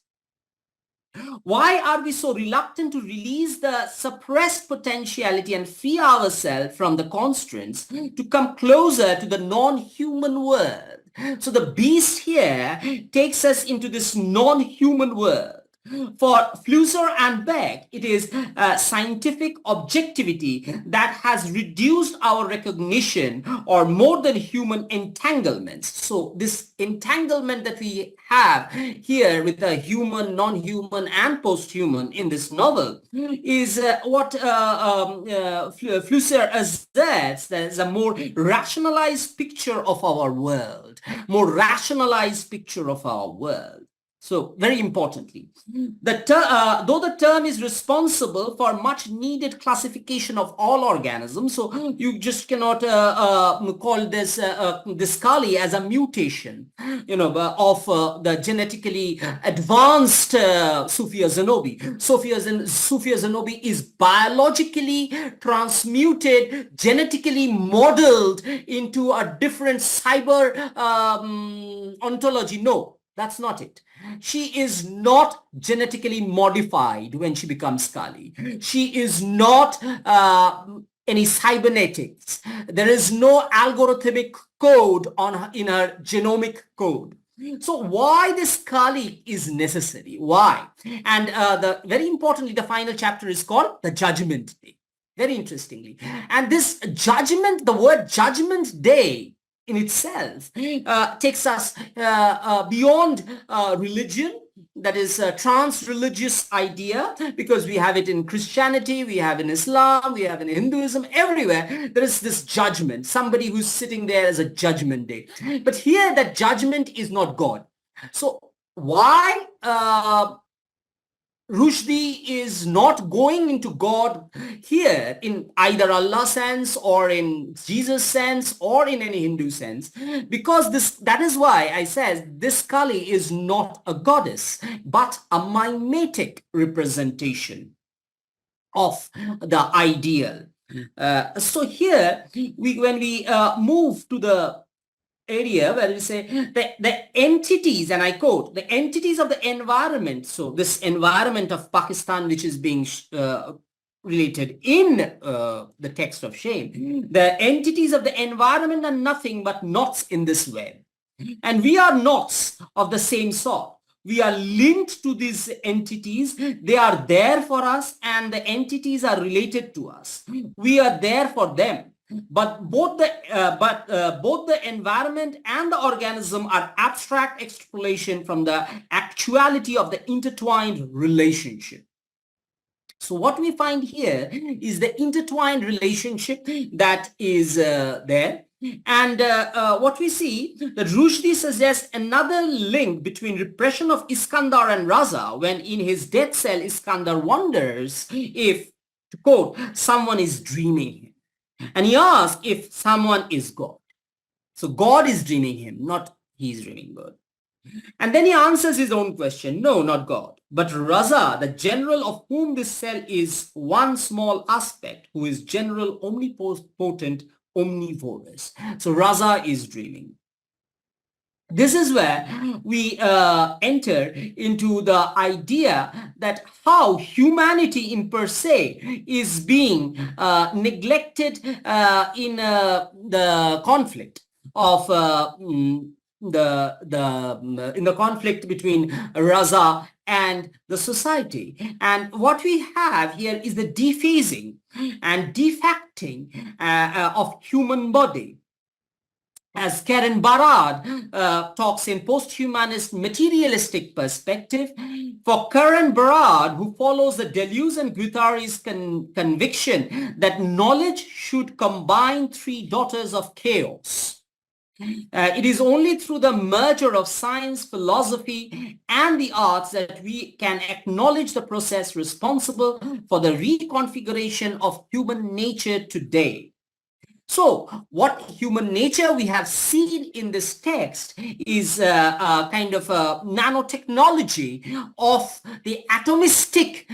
Why are we so reluctant to release the suppressed potentiality and free ourselves from the constraints to come closer to the non-human world? So the beast here takes us into this non-human world. For Flusser and Beck, it is scientific objectivity that has reduced our recognition or more than human entanglements. So this entanglement that we have here with the human, non-human and post-human in this novel is what Flusser asserts as a more rationalized picture of our world, more rationalized picture of our world. So very importantly, though the term is responsible for much needed classification of all organisms, so you just cannot call this Kali as a mutation, of the genetically advanced Sufia Zanobi. Sufia Zanobi is biologically transmuted, genetically modeled into a different cyber ontology. No, that's not it. She is not genetically modified when she becomes Kali. She is not any cybernetics. There is no algorithmic code in her genomic code. So why this Kali is necessary? Why? And very importantly, the final chapter is called the Judgment Day. Very interestingly. And this judgment, the word Judgment Day in itself takes us beyond religion, that is a trans-religious idea, because we have it in Christianity, we have in Islam, we have in Hinduism, everywhere there is this judgment, somebody who's sitting there as a judgment day. But here that judgment is not God. So why Rushdie is not going into God here in either Allah sense or in Jesus sense or in any Hindu sense, because that is why I says this Kali is not a goddess but a mimetic representation of the ideal. So here when we move to the area where we say the entities, and I quote, the entities of the environment. So this environment of Pakistan, which is being related in the text of shame. The entities of the environment are nothing but knots in this web. And we are knots of the same sort. We are linked to these entities. They are there for us, and the entities are related to us. We are there for them. But both the environment and the organism are abstract extrapolation from the actuality of the intertwined relationship. So what we find here is the intertwined relationship that is there. And what we see, that Rushdie suggests another link between repression of Iskandar and Raza, when in his death cell, Iskandar wonders if, to quote, someone is dreaming him. And he asks if someone is God. So God is dreaming him, not he is dreaming God. And then he answers his own question. No, not God, but Raza, the general of whom this cell is one small aspect, who is general, omnipotent, omnivorous. So Raza is dreaming. This is where we enter into the idea that how humanity in per se is being neglected in the conflict of in the conflict between Raza and the society. And what we have here is the defacing and defacting of human body. As Karen Barad talks in post-humanist materialistic perspective, for Karen Barad, who follows the Deleuze and Guattari's conviction that knowledge should combine three daughters of chaos. It is only through the merger of science, philosophy, and the arts that we can acknowledge the process responsible for the reconfiguration of human nature today. So what human nature we have seen in this text is a kind of a nanotechnology of the atomistic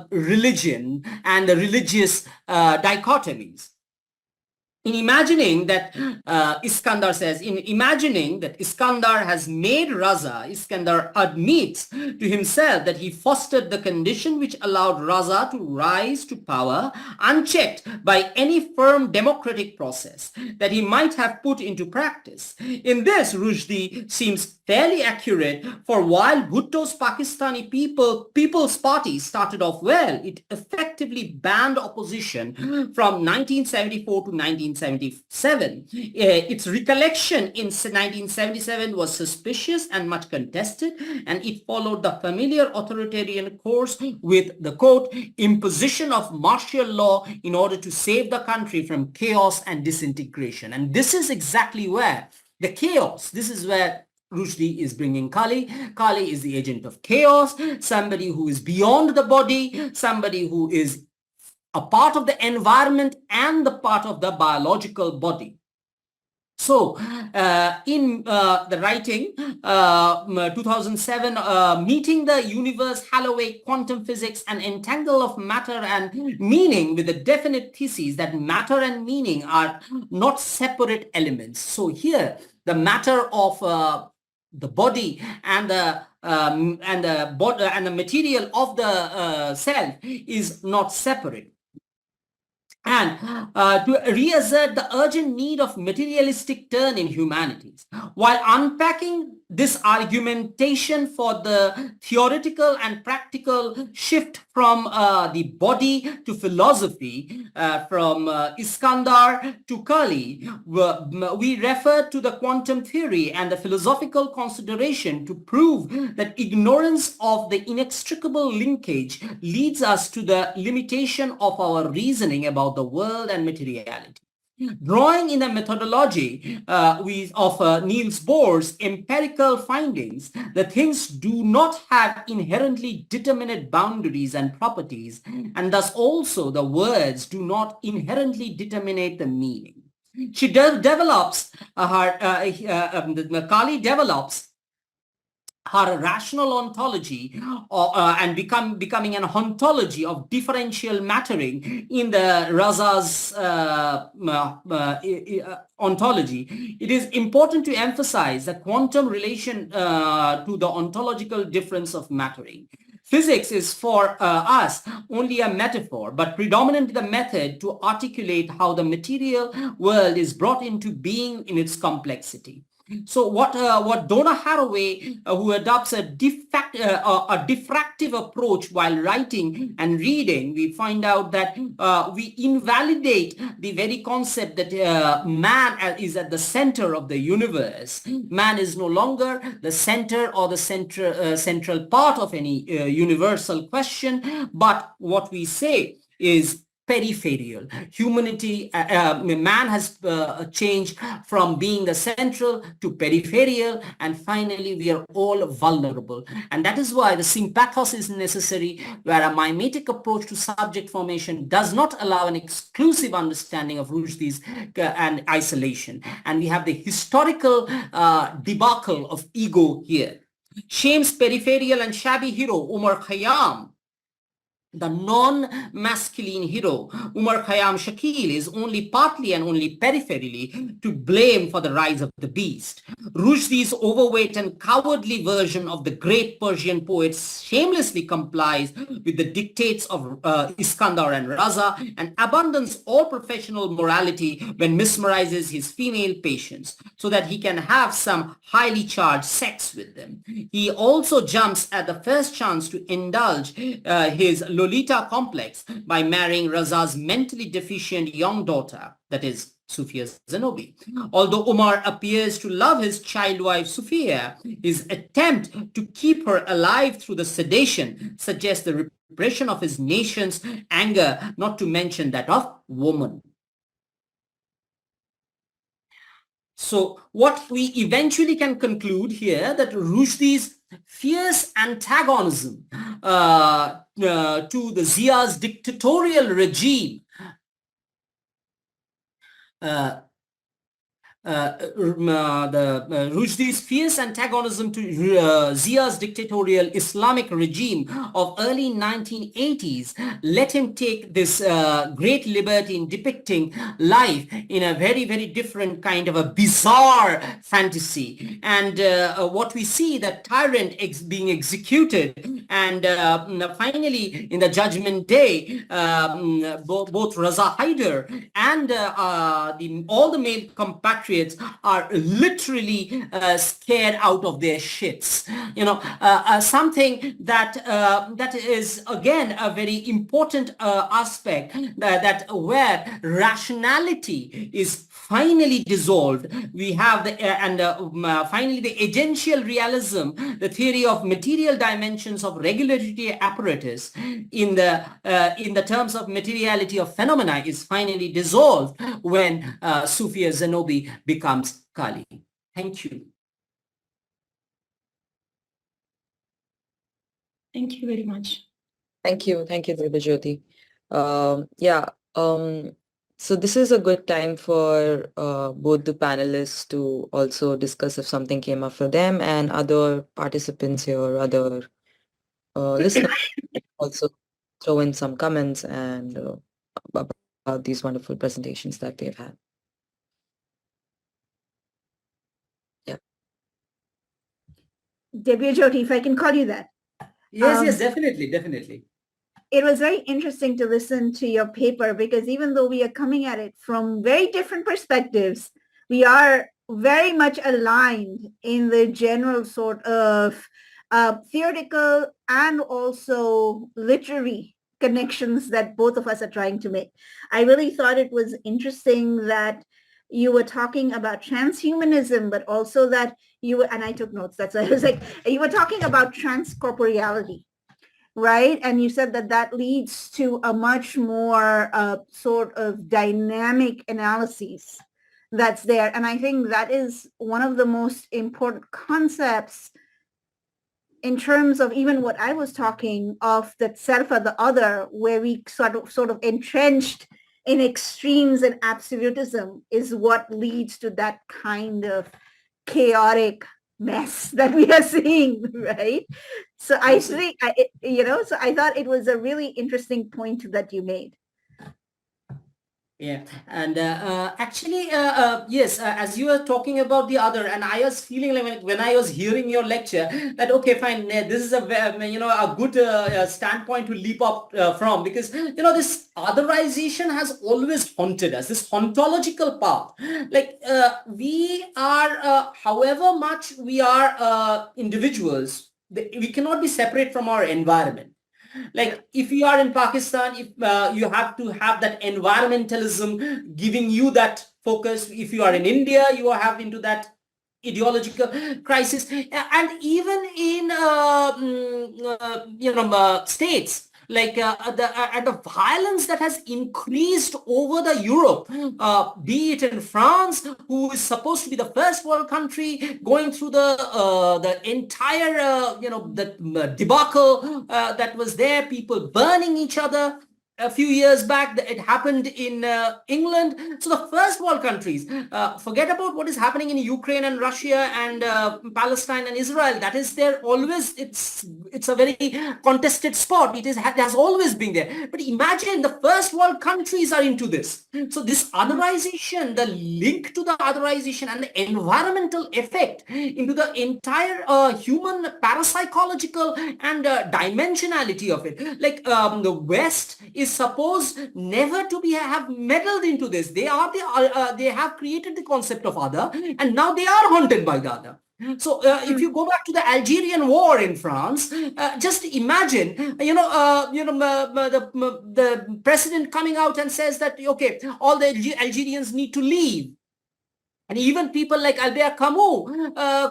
religion and the religious dichotomies. In imagining that, Iskandar says, in imagining that Iskandar has made Raza, Iskandar admits to himself that he fostered the condition which allowed Raza to rise to power unchecked by any firm democratic process that he might have put into practice. In this, Rushdie seems fairly accurate, for while Bhutto's Pakistani People's Party started off well, it effectively banned opposition from 1974 to 1977. Its recollection in 1977 was suspicious and much contested, and it followed the familiar authoritarian course with the, quote, imposition of martial law in order to save the country from chaos and disintegration. And this is exactly where the chaos, this is where Rushdie is bringing Kali. Kali is the agent of chaos, somebody who is beyond the body, somebody who is a part of the environment and the part of the biological body. So in the writing, 2007, Meeting the Universe, Holloway, Quantum Physics, and Entangle of Matter and Meaning, with the definite thesis that matter and meaning are not separate elements. So here, the matter of the body and the material of the self is not separate. And to reassert the urgent need of materialistic turn in humanities. While unpacking this argumentation for the theoretical and practical shift from the body to philosophy, from Iskandar to Kali, we refer to the quantum theory and the philosophical consideration to prove that ignorance of the inextricable linkage leads us to the limitation of our reasoning about the world and materiality. Drawing in a methodology of Niels Bohr's empirical findings, the things do not have inherently determinate boundaries and properties, and thus also the words do not inherently determine the meaning. She develops Kali develops her rational ontology and becoming an ontology of differential mattering in the Raza's ontology. It is important to emphasize the quantum relation to the ontological difference of mattering. Physics is for us only a metaphor, but predominantly the method to articulate how the material world is brought into being in its complexity. So what Donna Haraway, who adopts a diffractive approach while writing and reading, we find out that we invalidate the very concept that man is at the center of the universe. Man is no longer the center or the central part of any universal question, but what we say is peripheral. Humanity, man has changed from being the central to peripheral, and finally we are all vulnerable. And that is why the sympathos is necessary, where a mimetic approach to subject formation does not allow an exclusive understanding of Rushdie's and isolation. And we have the historical debacle of ego here. Shame's peripheral and shabby hero, Umar Khayyam, the non-masculine hero, Umar Khayyam Shakil, is only partly and only peripherally to blame for the rise of the beast. Rushdie's overweight and cowardly version of the great Persian poet shamelessly complies with the dictates of Iskandar and Raza and abandons all professional morality when mesmerizes his female patients so that he can have some highly charged sex with them. He also jumps at the first chance to indulge his Lolita complex by marrying Raza's mentally deficient young daughter, that is Sufia Zanobi. Although Umar appears to love his child wife Sufia, his attempt to keep her alive through the sedation suggests the repression of his nation's anger, not to mention that of woman. So what we eventually can conclude here, that Rushdie's fierce antagonism to the Zia's dictatorial regime Rushdie's fierce antagonism to Zia's dictatorial Islamic regime of early 1980s let him take this great liberty in depicting life in a very, very different kind of a bizarre fantasy. And what we see, that tyrant being executed, and finally in the Judgment Day, both Raza Haider and all the male compatriots are literally scared out of their shits. You know, something that is again a very important aspect, that where rationality is finally dissolved. We have the finally the agential realism, the theory of material dimensions of regulatory apparatus in the terms of materiality of phenomena is finally dissolved when Sufia Zanobi becomes Kali. Thank you. Thank you very much. Thank you, Debojyoti. So this is a good time for both the panelists to also discuss if something came up for them, and other participants here, other listeners also throw in some comments and about these wonderful presentations that they've had. Yeah. Debojyoti, if I can call you that. Yes, definitely. It was very interesting to listen to your paper, because even though we are coming at it from very different perspectives, we are very much aligned in the general sort of theoretical and also literary connections that both of us are trying to make. I really thought it was interesting that you were talking about transhumanism, but also that you were, and I took notes, that's why I was like, you were talking about transcorporeality. Right. And you said that that leads to a much more sort of dynamic analysis that's there. And I think that is one of the most important concepts in terms of even what I was talking of, that self or the other, where we sort of entrenched in extremes and absolutism is what leads to that kind of chaotic mess that we are seeing, right? So I think, so I thought it was a really interesting point that you made. Yeah, and actually, yes, as you were talking about the other, and I was feeling like when I was hearing your lecture that okay, fine, this is a good standpoint to leap up from, because this otherization has always haunted us. This ontological path, like we are, however much we are individuals, we cannot be separate from our environment. Yeah. Like if you are in Pakistan, if you have to have that environmentalism giving you that focus. If you are in India, you are into that ideological crisis. And even in states like the violence that has increased over the Europe, be it in France, who is supposed to be the first world country, going through the entire the debacle that was there, people burning each other. A few years back, it happened in England. So the first world countries, forget about what is happening in Ukraine and Russia and Palestine and Israel. That is there always. It's a very contested spot. It has always been there. But imagine the first world countries are into this. So this otherization, the link to the otherization and the environmental effect into the entire human parapsychological and dimensionality of it. Like the West is supposed never to be have meddled into this. They have created the concept of other, and now they are haunted by the other. So if you go back to the Algerian war in France, just imagine, the president coming out and says that, okay, all the Algerians need to leave. And even people like Albert Camus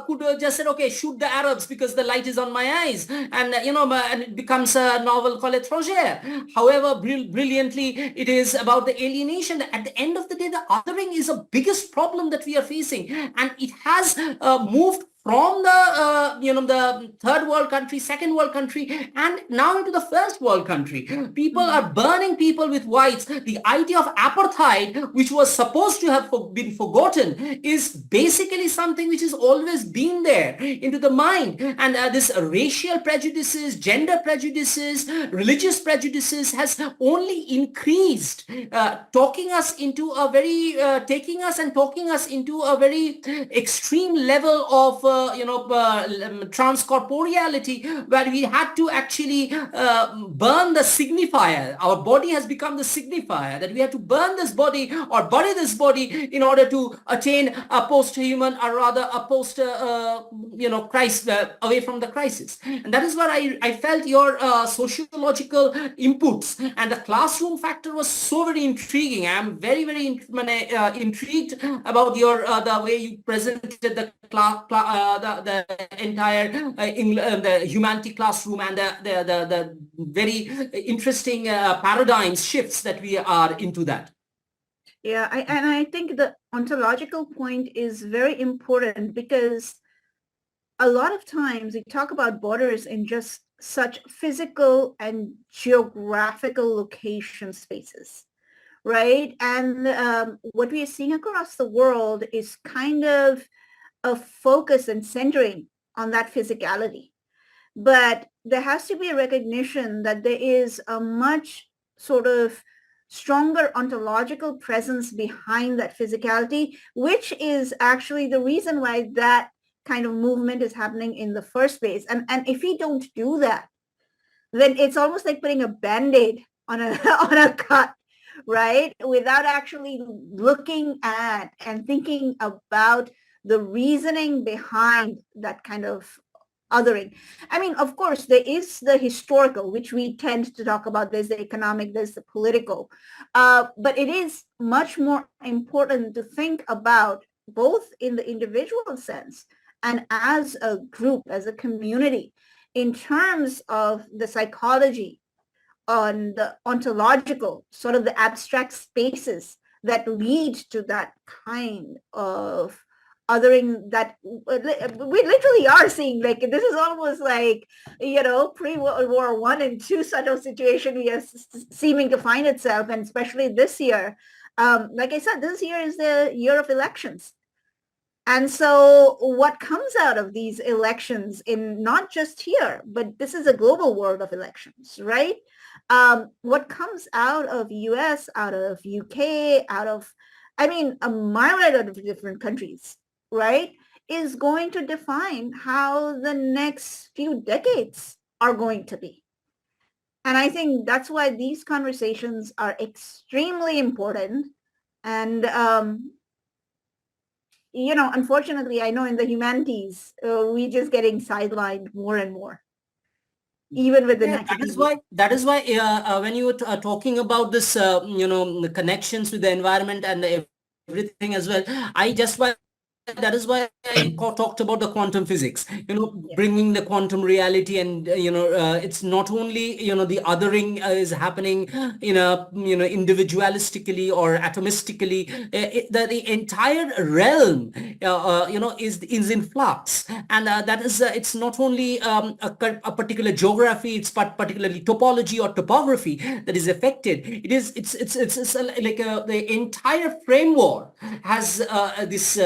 could just say, okay, shoot the Arabs because the light is on my eyes. And, and it becomes a novel called Étrangère. However, brilliantly, it is about the alienation. At the end of the day, the othering is the biggest problem that we are facing. And it has moved from the third world country, second world country, and now into the first world country. People are burning people with whites. The idea of apartheid, which was supposed to have been forgotten, is basically something which has always been there into the mind. And this racial prejudices, gender prejudices, religious prejudices has only increased, taking us into a very extreme level of transcorporeality, where we had to actually burn the signifier. Our body has become the signifier, that we have to burn this body or bury this body in order to attain a post-human, or rather a post Christ, away from the crisis. And that is where I felt your sociological inputs and the classroom factor was so very intriguing. I am very intrigued about your the way you presented the entire the humanity classroom, and the very interesting paradigm shifts that we are into that. Yeah, I think the ontological point is very important, because a lot of times we talk about borders in just such physical and geographical location spaces, right? And what we are seeing across the world is kind of a focus and centering on that physicality. But there has to be a recognition that there is a much sort of stronger ontological presence behind that physicality, which is actually the reason why that kind of movement is happening in the first place. And if we don't do that, then it's almost like putting a Band-Aid on a on a cut, right? Without actually looking at and thinking about the reasoning behind that kind of othering. I mean, of course, there is the historical, which we tend to talk about. There's the economic, there's the political. But it is much more important to think about both in the individual sense and as a group, as a community, in terms of the psychology, on the ontological, sort of the abstract spaces that lead to that kind of othering that we literally are seeing. Like, this is almost like, pre-World War I and II sort of situation we are seeming to find itself, and especially this year. Like I said, this year is the year of elections. And so what comes out of these elections in not just here, but this is a global world of elections, right? What comes out of US, out of UK, out of, I mean, a myriad of different countries, right, is going to define how the next few decades are going to be. And I think that's why these conversations are extremely important. And unfortunately, I know in the humanities, we just getting sidelined more and more, even within Yeah, academia. that is why when you were talking about this, the connections with the environment and everything as well, I just why that is why I talked about the quantum physics, Yeah. bringing the quantum reality, and it's not only the othering is happening in a individualistically or atomistically. The entire realm is in flux, and that is it's not only a particular geography, it's particularly topology or topography that is affected. It's like the entire framework has this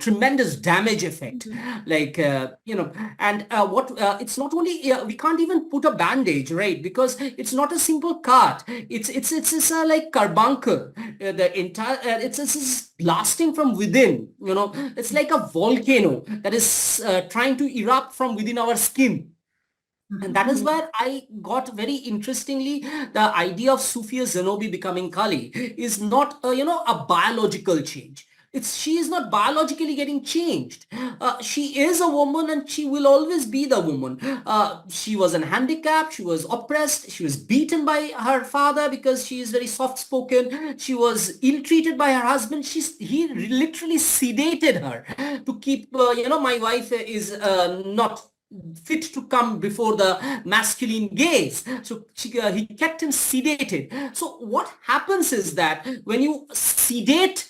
tremendous damage effect, Mhm. like and what it's not only we can't even put a bandage, right? Because it's not a simple cut. It's a like carbuncle. The entire it's blasting from within. It's like a volcano that is trying to erupt from within our skin. And that is where I got very interestingly the idea of Sufia Zenobi becoming Kali is not a biological change. She is not biologically getting changed. She is a woman and she will always be the woman. She was an handicap. She was oppressed. She was beaten by her father because she is very soft spoken. She was ill-treated by her husband. He literally sedated her to keep, my wife is not fit to come before the masculine gaze. So he kept him sedated. So what happens is that when you sedate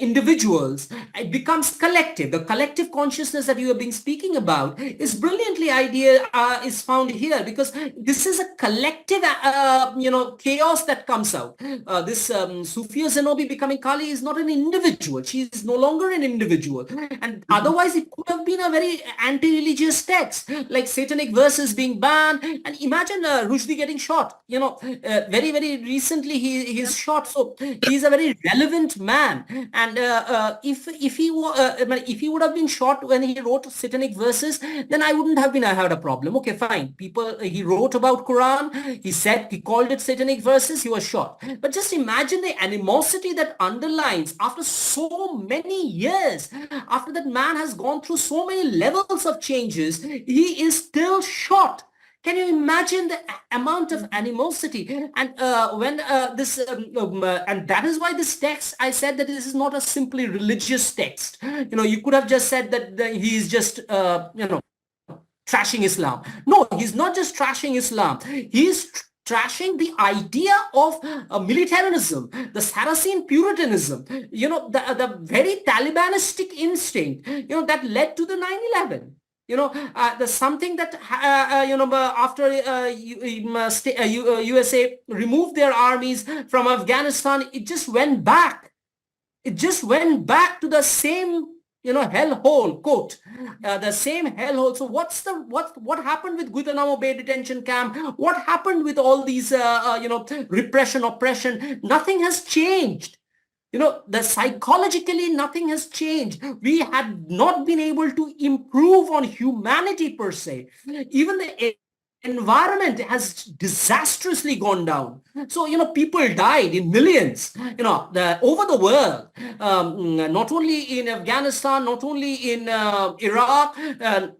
individuals, it becomes collective. The collective consciousness that you have been speaking about is brilliantly idea is found here, because this is a collective chaos that comes out. This Sufia Zenobi becoming Kali is not an individual. She is no longer an individual, and otherwise it could have been a very anti-religious text like satanic verses being banned. And imagine Rushdie getting shot. Very very recently he's shot. So he's a very relevant man. And if he would have been shot when he wrote satanic verses, then I wouldn't have been I had a problem. Okay, fine. He wrote about Quran. He called it satanic verses. He was shot. But just imagine the animosity that underlines after so many years, after that man has gone through so many levels of changes, he is still shot. Can you imagine the amount of animosity? And when this, and that is why this text, I said that this is not a simply religious text. You could have just said that he is just, trashing Islam. No, he's not just trashing Islam. He's trashing the idea of militarism, the Saracen Puritanism, the very Talibanistic instinct, that led to the 9/11. There's something that, after USA removed their armies from Afghanistan, it just went back. It just went back to the same, hellhole, quote, the same hellhole. So what happened with Guantanamo Bay detention camp? What happened with all these, repression, oppression? Nothing has changed. The psychologically nothing has changed. We had not been able to improve on humanity per se. Even the environment has disastrously gone down. So, people died in millions, over the world, not only in Afghanistan, not only in Iraq,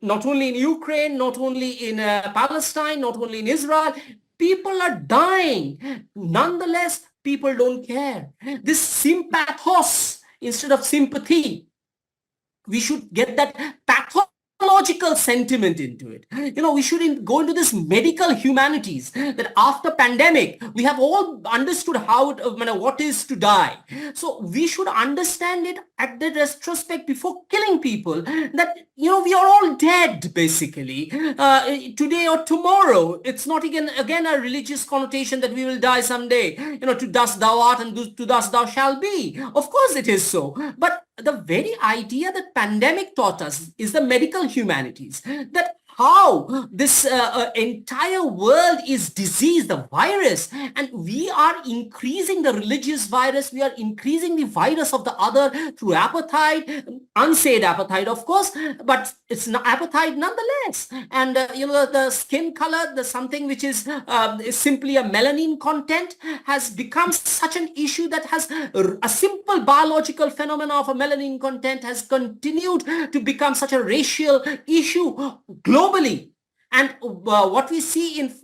not only in Ukraine, not only in Palestine, not only in Israel. People are dying. Nonetheless, people don't care. This sympathos instead of sympathy, we should get that pathological sentiment into it. We shouldn't go into this medical humanities that after pandemic, we have all understood what is to die. So we should understand it at the retrospect before killing people, that, we are all dead basically, today or tomorrow. It's not again a religious connotation that we will die someday. To dust thou art and to dust thou shall be. Of course it is so. But the very idea that pandemic taught us is the medical humanities, that how this entire world is disease, the virus, and we are increasing the religious virus, we are increasing the virus of the other through appetite, unsaid appetite, of course, but it's not appetite nonetheless. And the skin color, the something which is simply a melanin content, has become such an issue that has a simple biological phenomenon of a melanin content has continued to become such a racial issue globally. And what we see in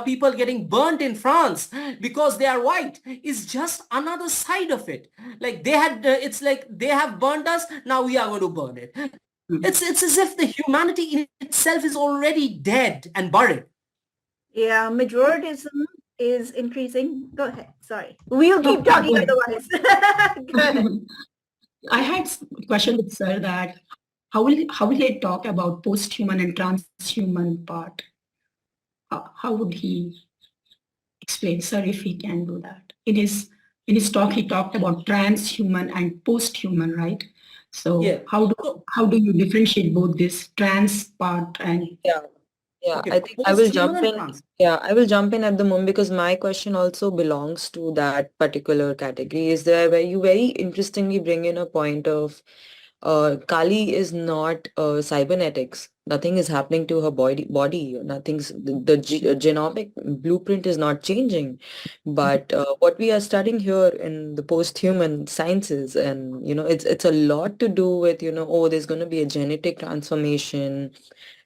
people getting burnt in France because they are white is just another side of it. Like it's like they have burned us, now we are going to burn it. It's as if the humanity in itself is already dead and buried. Yeah, majoritism is increasing. Go ahead. Sorry. We'll keep talking otherwise. Go ahead. I had a question with sir that how will he talk about post-human and transhuman part? How would he explain, sir, if he can do that? In his talk, he talked about transhuman and post-human, right? So Yeah. how do you differentiate both this trans part and Yeah, Okay, I think I will post-human jump and in. trans. Yeah, I will jump in at the moment because my question also belongs to that particular category. Is there where you very interestingly bring in a point of Kali is not cybernetics. Nothing is happening to her body. Nothing's the genomic blueprint is not changing. But what we are studying here in the post-human sciences, and it's a lot to do with oh, there's going to be a genetic transformation.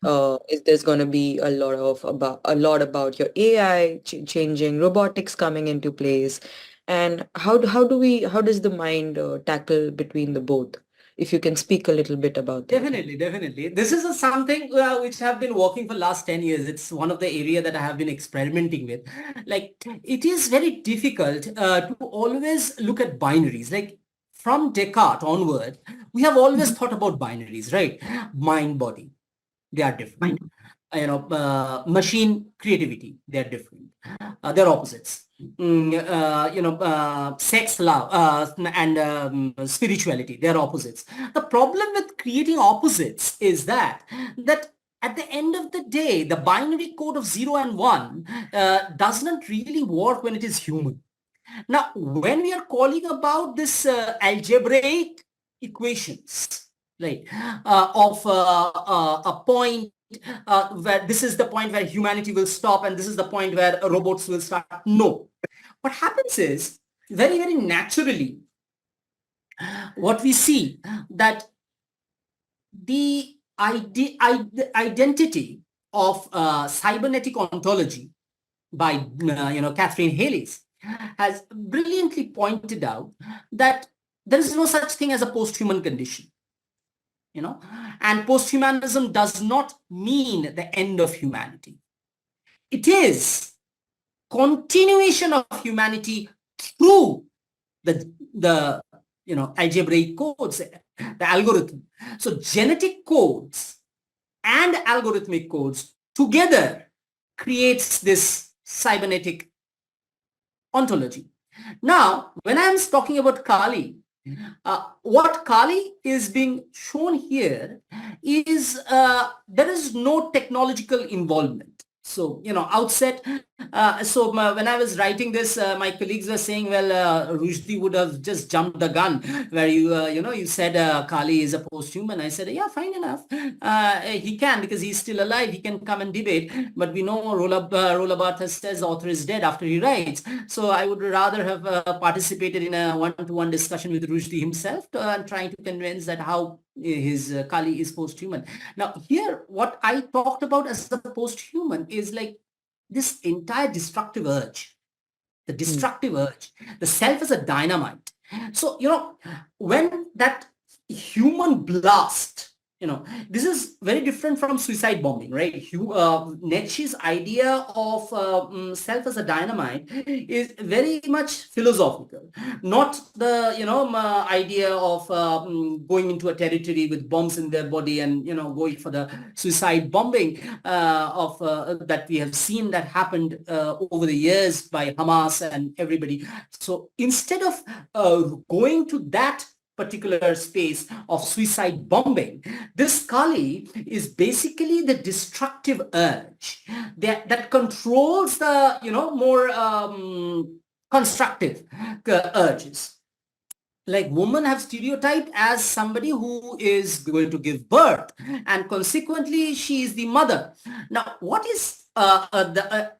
Is there's going to be a lot about your AI changing, robotics coming into place, and how does the mind tackle between the both? If you can speak a little bit about that. Definitely. This is something which have been working for last 10 years. It's one of the area that I have been experimenting with. Like, it is very difficult to always look at binaries. Like, from Descartes onward, we have always thought about binaries, right? Mind, body, they are different. mind? Machine, creativity, they are different. They're opposites. Sex, love, and spirituality, they're opposites. The problem with creating opposites is that at the end of the day, the binary code of 0 and 1 does not really work when it is human. Now, when we are calling about this algebraic equations, right, of a point where this is the point where humanity will stop and this is the point where robots will start. No. What happens is, very, very naturally, what we see that the identity of cybernetic ontology by Catherine Hayles has brilliantly pointed out that there is no such thing as a post-human condition. And post-humanism does not mean the end of humanity. It is continuation of humanity through the algebraic codes, the algorithm. So genetic codes and algorithmic codes together creates this cybernetic ontology. Now, when I'm talking about Kali, what Kali is being shown here is there is no technological involvement. So, outset. When I was writing this, my colleagues were saying, well, Rushdie would have just jumped the gun where you said Kali is a post-human. I said, yeah, fine enough. He can, because he's still alive. He can come and debate. But we know Rola Barthes says the author is dead after he writes. So I would rather have participated in a one-to-one discussion with Rushdie himself and trying to convince that how his Kali is post-human. Now, here, what I talked about as the post-human is like this entire destructive urge, the destructive urge, the self as a dynamite. So, when that human blast, this is very different from suicide bombing, right? Nietzsche's idea of self as a dynamite is very much philosophical, not the idea of going into a territory with bombs in their body and going for the suicide bombing of that we have seen that happened over the years by Hamas and everybody. So instead of going to that particular space of suicide bombing. This Kali is basically the destructive urge that controls the, more constructive urges. Like women have stereotyped as somebody who is going to give birth, and consequently she is the mother. Now, what is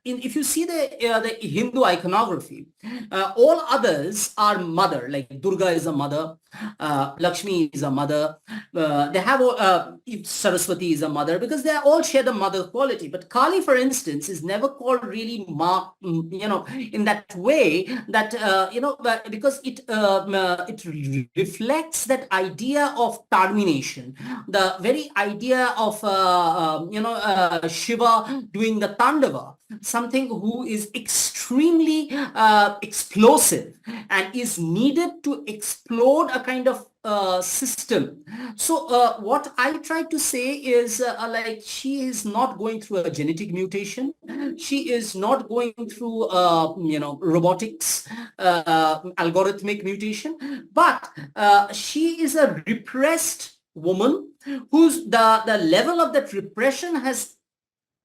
if you see the Hindu iconography, all others are mother. Like Durga is a mother, Lakshmi is a mother. They have Saraswati is a mother, because they all share the mother quality. But Kali, for instance, is never called really in that way, that because it reflects that idea of termination, the very idea of Shiva doing the Tandava, something who is extremely explosive and is needed to explode a kind of system. So what I try to say is like, she is not going through a genetic mutation. She is not going through robotics, algorithmic mutation, but she is a repressed woman whose the level of that repression has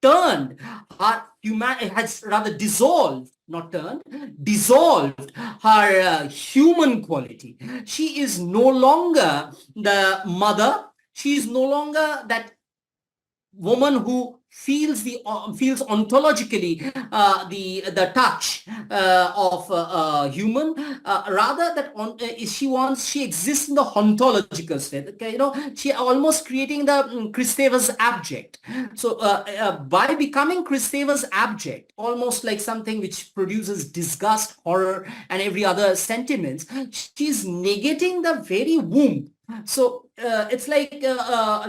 turned her has rather dissolved, not turned, dissolved her human quality. She is no longer the mother. She is no longer that woman who feels ontologically the touch of human, rather that she exists in the ontological state. Okay, she almost creating the Christeva's abject. So by becoming Christeva's abject, almost like something which produces disgust, horror, and every other sentiments, she's negating the very womb. So it's like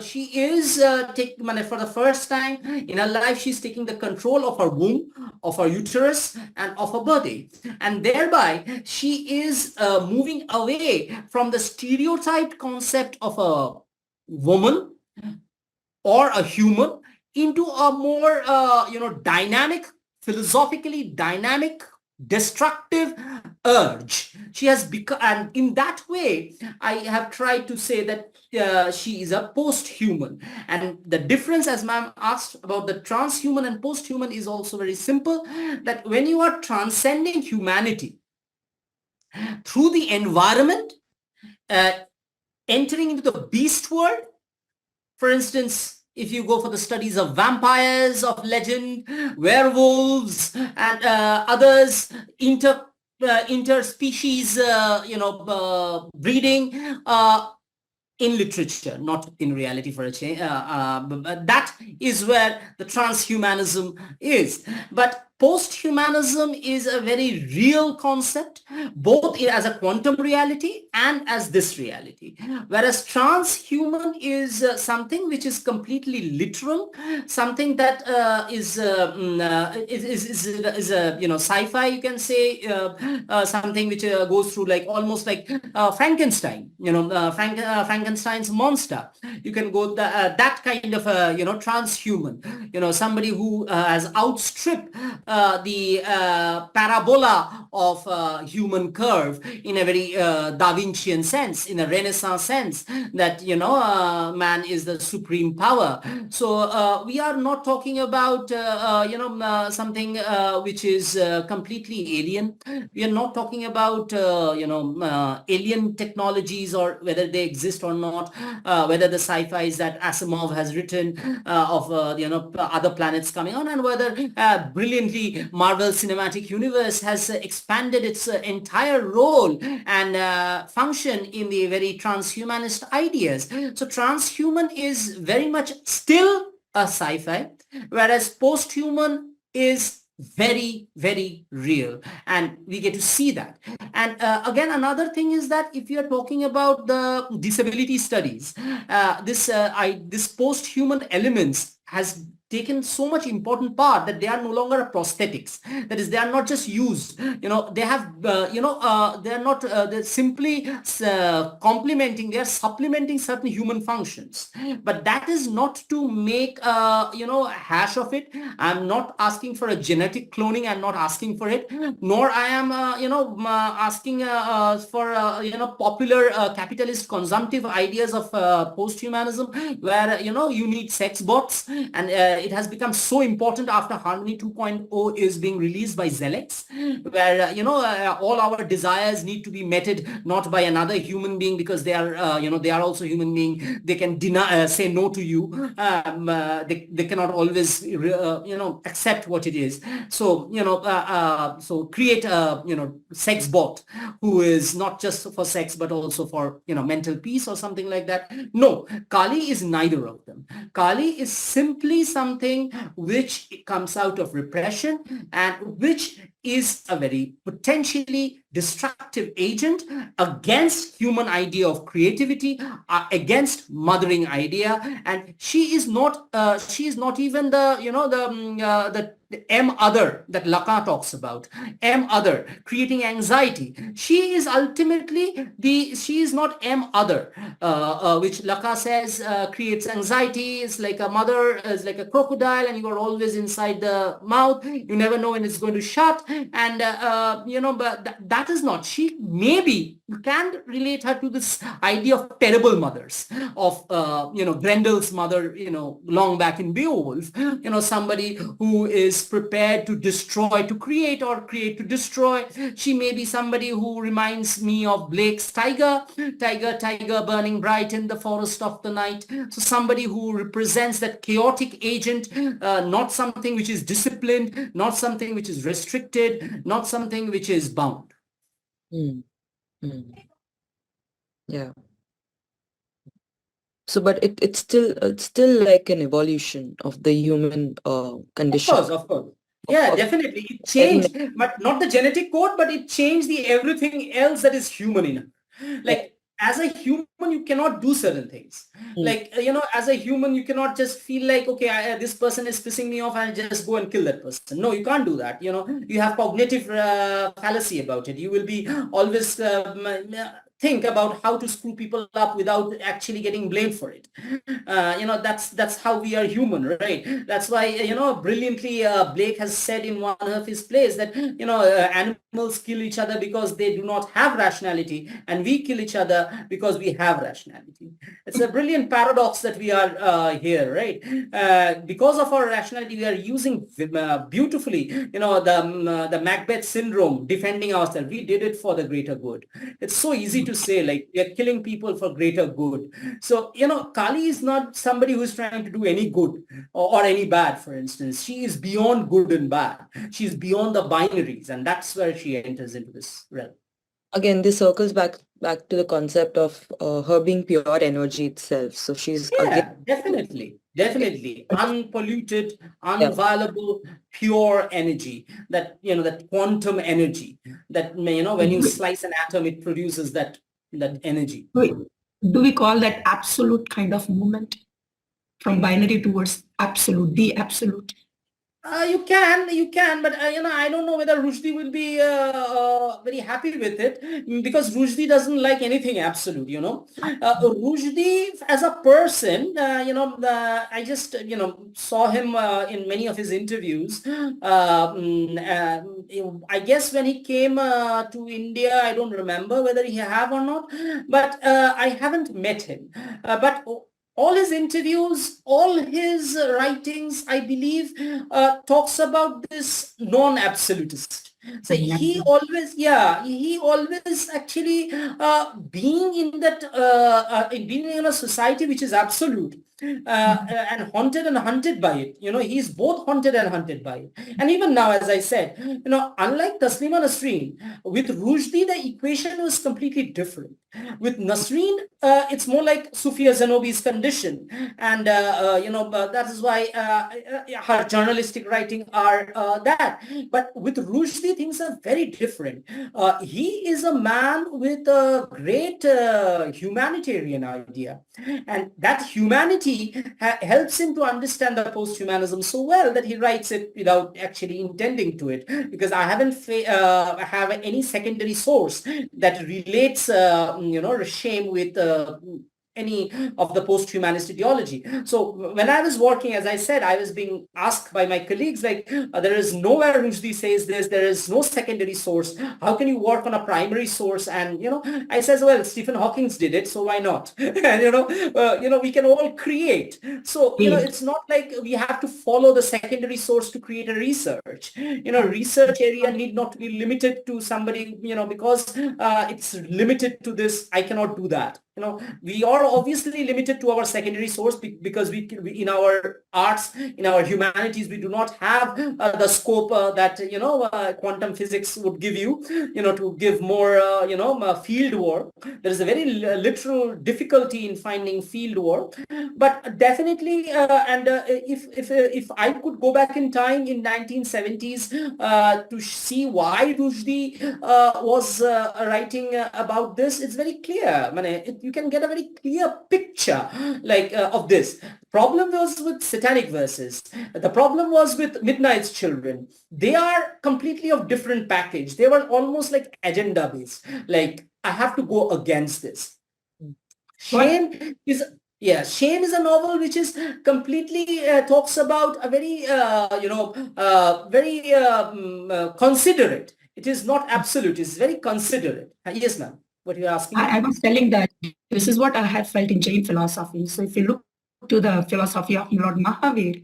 she is for the first time in her life, she's taking the control of her womb, of her uterus, and of her body, and thereby she is moving away from the stereotyped concept of a woman or a human into a more dynamic, philosophically dynamic, destructive urge. She has become, and in that way I have tried to say that she is a post-human. And the difference, as ma'am asked about the transhuman and post-human, is also very simple, that when you are transcending humanity through the environment, entering into the beast world, for instance, if you go for the studies of vampires of legend, werewolves, and others, interspecies, breeding, in literature, not in reality for a change. But that is where the transhumanism is. But post-humanism is a very real concept, both as a quantum reality and as this reality. Whereas transhuman is something which is completely literal, something that is sci-fi, you can say, something which goes through like almost like Frankenstein, Frankenstein's monster. You can go that kind of transhuman, somebody who has outstripped the parabola of human curve in a very Da Vincian sense, in a Renaissance sense, that man is the supreme power. So we are not talking about something which is completely alien. We are not talking about alien technologies, or whether they exist or not, whether the sci-fis that Asimov has written of other planets coming on, and whether brilliantly Marvel Cinematic Universe has expanded its entire role and function in the very transhumanist ideas. So transhuman is very much still a sci-fi, whereas post-human is very, very real, and we get to see that. And again, another thing is that if you are talking about the disability studies, this post-human elements has taken so much important part that they are no longer prosthetics. That is, they are not just used. They have, they are not, they're simply complementing, they are supplementing certain human functions. But that is not to make, hash of it. I'm not asking for a genetic cloning. I'm not asking for it. Nor I am, asking for, popular capitalist consumptive ideas of post-humanism, where, you need sex bots. And it has become so important after Harmony 2.0 is being released by Zelex, where, all our desires need to be meted not by another human being, because they are, they are also human being. They can deny, say no to you. They cannot always, accept what it is. So, so create a, sex bot who is not just for sex, but also for, mental peace or something like that. No, Kali is neither of them. Kali is simply something which comes out of repression, and which is a very potentially destructive agent against human idea of creativity, against mothering idea. And she is not even the, the M other that Lacan talks about. M other, creating anxiety. She is ultimately she is not M other, which Lacan says creates anxiety. It's like a mother, is like a crocodile, and you are always inside the mouth. You never know when it's going to shut. And, but that is not. She maybe, you can relate her to this idea of terrible mothers, of, Grendel's mother, long back in Beowulf, somebody who is prepared to destroy, to create, or create to destroy. She may be somebody who reminds me of Blake's tiger, burning bright in the forest of the night. So somebody who represents that chaotic agent, not something which is disciplined, not something which is restricted, not something which is bound. Mm. Mm. Yeah. So, but it's still like an evolution of the human condition. Of course. Yeah, Of- definitely. It and changed, but not the genetic code, but it changed the everything else that is human in her. Like, as a human, you cannot do certain things. Like, as a human, you cannot just feel like, okay, this person is pissing me off, and just go and kill that person. No, you can't do that. You have cognitive fallacy about it. You will be always think about how to screw people up without actually getting blamed for it. That's how we are human, right? That's why, brilliantly, Blake has said in one of his plays that, animals kill each other because they do not have rationality, and we kill each other because we have rationality. It's a brilliant paradox that we are here, right? Because of our rationality, we are using beautifully, the Macbeth syndrome, defending ourselves. We did it for the greater good. It's so easy to say, like, we are killing people for greater good. So, Kali is not somebody who is trying to do any good or any bad, for instance. She is beyond good and bad. She is beyond the binaries, and that's where she enters into this realm. again, this circles back to the concept of her being pure energy itself. So she's Yeah, again definitely unpolluted, unviolable, pure energy. That quantum energy. That, when you slice an atom, it produces that energy. Do we call that absolute kind of movement, from binary towards absolute, the absolute? You can, but I don't know whether Rushdie will be very happy with it, because Rushdie doesn't like anything absolute. Rushdie as a person, I just saw him in many of his interviews. I guess when he came to India, I don't remember whether he have or not, but I haven't met him. But all his interviews, all his writings, I believe, talks about this non-absolutist. So he always actually being in that, being in a society which is absolute, and haunted and hunted by it. He's both haunted and hunted by it. And even now, as I said, unlike Taslima Nasreen, with Rushdie, the equation was completely different. With Nasreen, it's more like Sufia Zenobi's condition. And, that is why her journalistic writing are that. But with Rushdie, things are very different. He is a man with a great humanitarian idea. And that humanity personality helps him to understand the post-humanism so well that he writes it without actually intending to it. Because I haven't have any secondary source that relates, shame with any of the post-humanist ideology. So when I was working, as I said, I was being asked by my colleagues, like, there is nowhere Rushdie says this, there is no secondary source. How can you work on a primary source? And, I says, well, Stephen Hawking did it, so why not? And, we can all create. So, it's not like we have to follow the secondary source to create a research. Research area need not be limited to somebody, because it's limited to this, I cannot do that. We are obviously limited to our secondary source because we in our arts, in our humanities, we do not have the scope that quantum physics would give you, to give more field work. There is a very literal difficulty in finding field work, but definitely, if I could go back in time in 1970s to see why Rushdie was writing about this, it's very clear. You can get a very clear picture of this. Problem was with satanic verses. The problem was with Midnight's Children. They are completely of different package. They were almost like agenda based. Like, I have to go against this. Shame is a novel which is completely talks about a very considerate. It is not absolute. It's very considerate. Yes, ma'am. What you are asking? I was telling that this is what I have felt in Jain philosophy. So if you look to the philosophy of Lord Mahavir,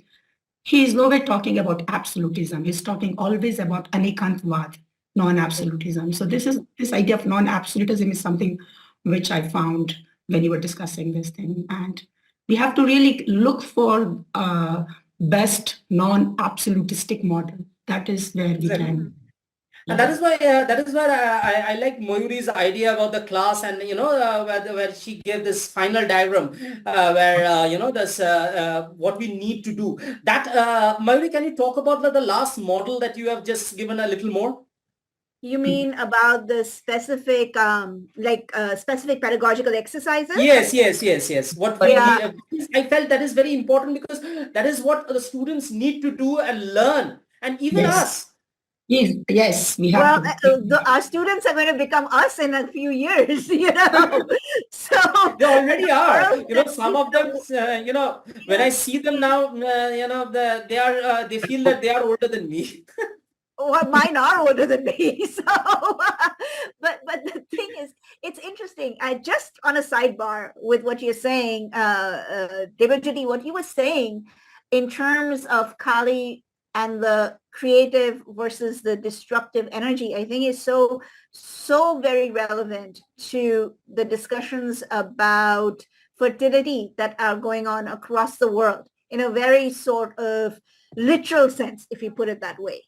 he is nowhere talking about absolutism. He's talking always about anikantvad, non-absolutism. So this idea of non-absolutism is something which I found when you were discussing this thing. And we have to really look for best non-absolutistic model. That is where we can. And that is why I like Mayuri's idea about the class, and where she gave this final diagram where this what we need to do. That Mayuri, can you talk about the last model that you have just given a little more? You mean about the specific, specific pedagogical exercises? Yes. What we need, I felt that is very important, because that is what the students need to do and learn, and even us. Yes, we have. Our students are going to become us in a few years, So they already are. Some of them, when I see them now, they feel that they are older than me. Well, mine are older than me. So, but the thing is, it's interesting. I just on a sidebar with what you're saying, Debojyoti, what you were saying in terms of Kali and the creative versus the destructive energy, I think is so very relevant to the discussions about fertility that are going on across the world in a very sort of literal sense, if you put it that way.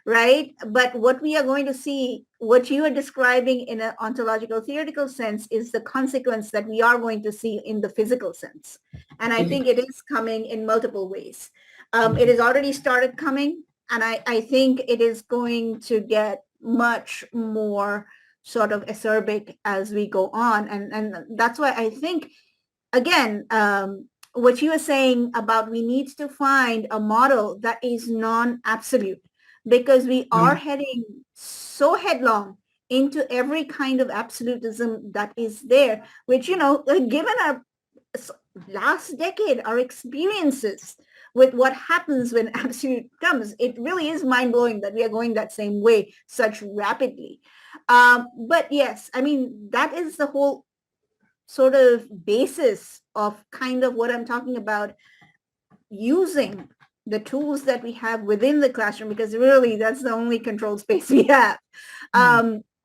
Right? But what we are going to see, what you are describing in an ontological theoretical sense, is the consequence that we are going to see in the physical sense. And I think it is coming in multiple ways. It has already started coming, and I think it is going to get much more sort of acerbic as we go on. And that's why I think, again, what you were saying about we need to find a model that is non-absolute, because we are heading so headlong into every kind of absolutism that is there, which, given our last decade, our experiences with what happens when absolute comes, it really is mind-blowing that we are going that same way such rapidly. But yes, I mean, that is the whole sort of basis of kind of what I'm talking about, using the tools that we have within the classroom, because really that's the only controlled space we have.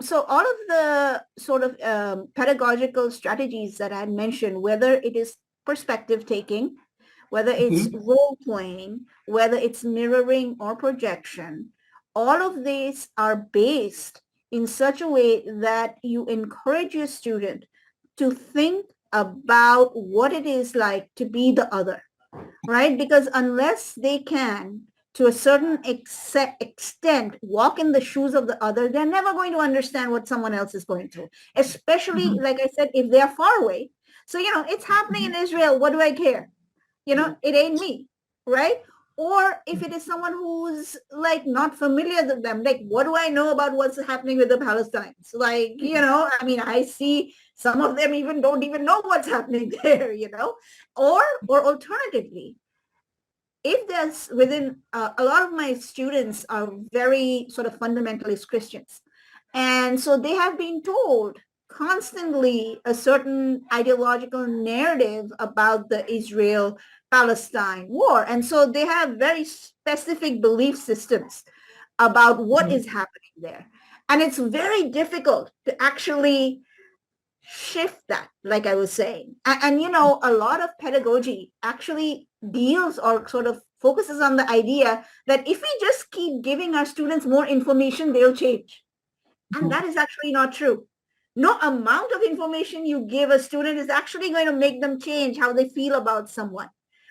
So all of the sort of pedagogical strategies that I mentioned, whether it is perspective taking, whether it's role playing, whether it's mirroring or projection, all of these are based in such a way that you encourage your student to think about what it is like to be the other, right? Because unless they can, to a certain extent, walk in the shoes of the other, they're never going to understand what someone else is going through, especially, like I said, if they are far away. So, it's happening in Israel. What do I care? it ain't me, right? Or if it is someone who's like not familiar with them, like what do I know about what's happening with the Palestinians? Like, I mean, I see some of them even don't even know what's happening there, or alternatively, if there's within a lot of my students are very sort of fundamentalist Christians. And so they have been told constantly a certain ideological narrative about the Israel-Palestine war. And so they have very specific belief systems about what is happening there. And it's very difficult to actually shift that, like I was saying. And a lot of pedagogy actually deals or sort of focuses on the idea that if we just keep giving our students more information, they'll change. And that is actually not true. No amount of information you give a student is actually going to make them change how they feel about someone,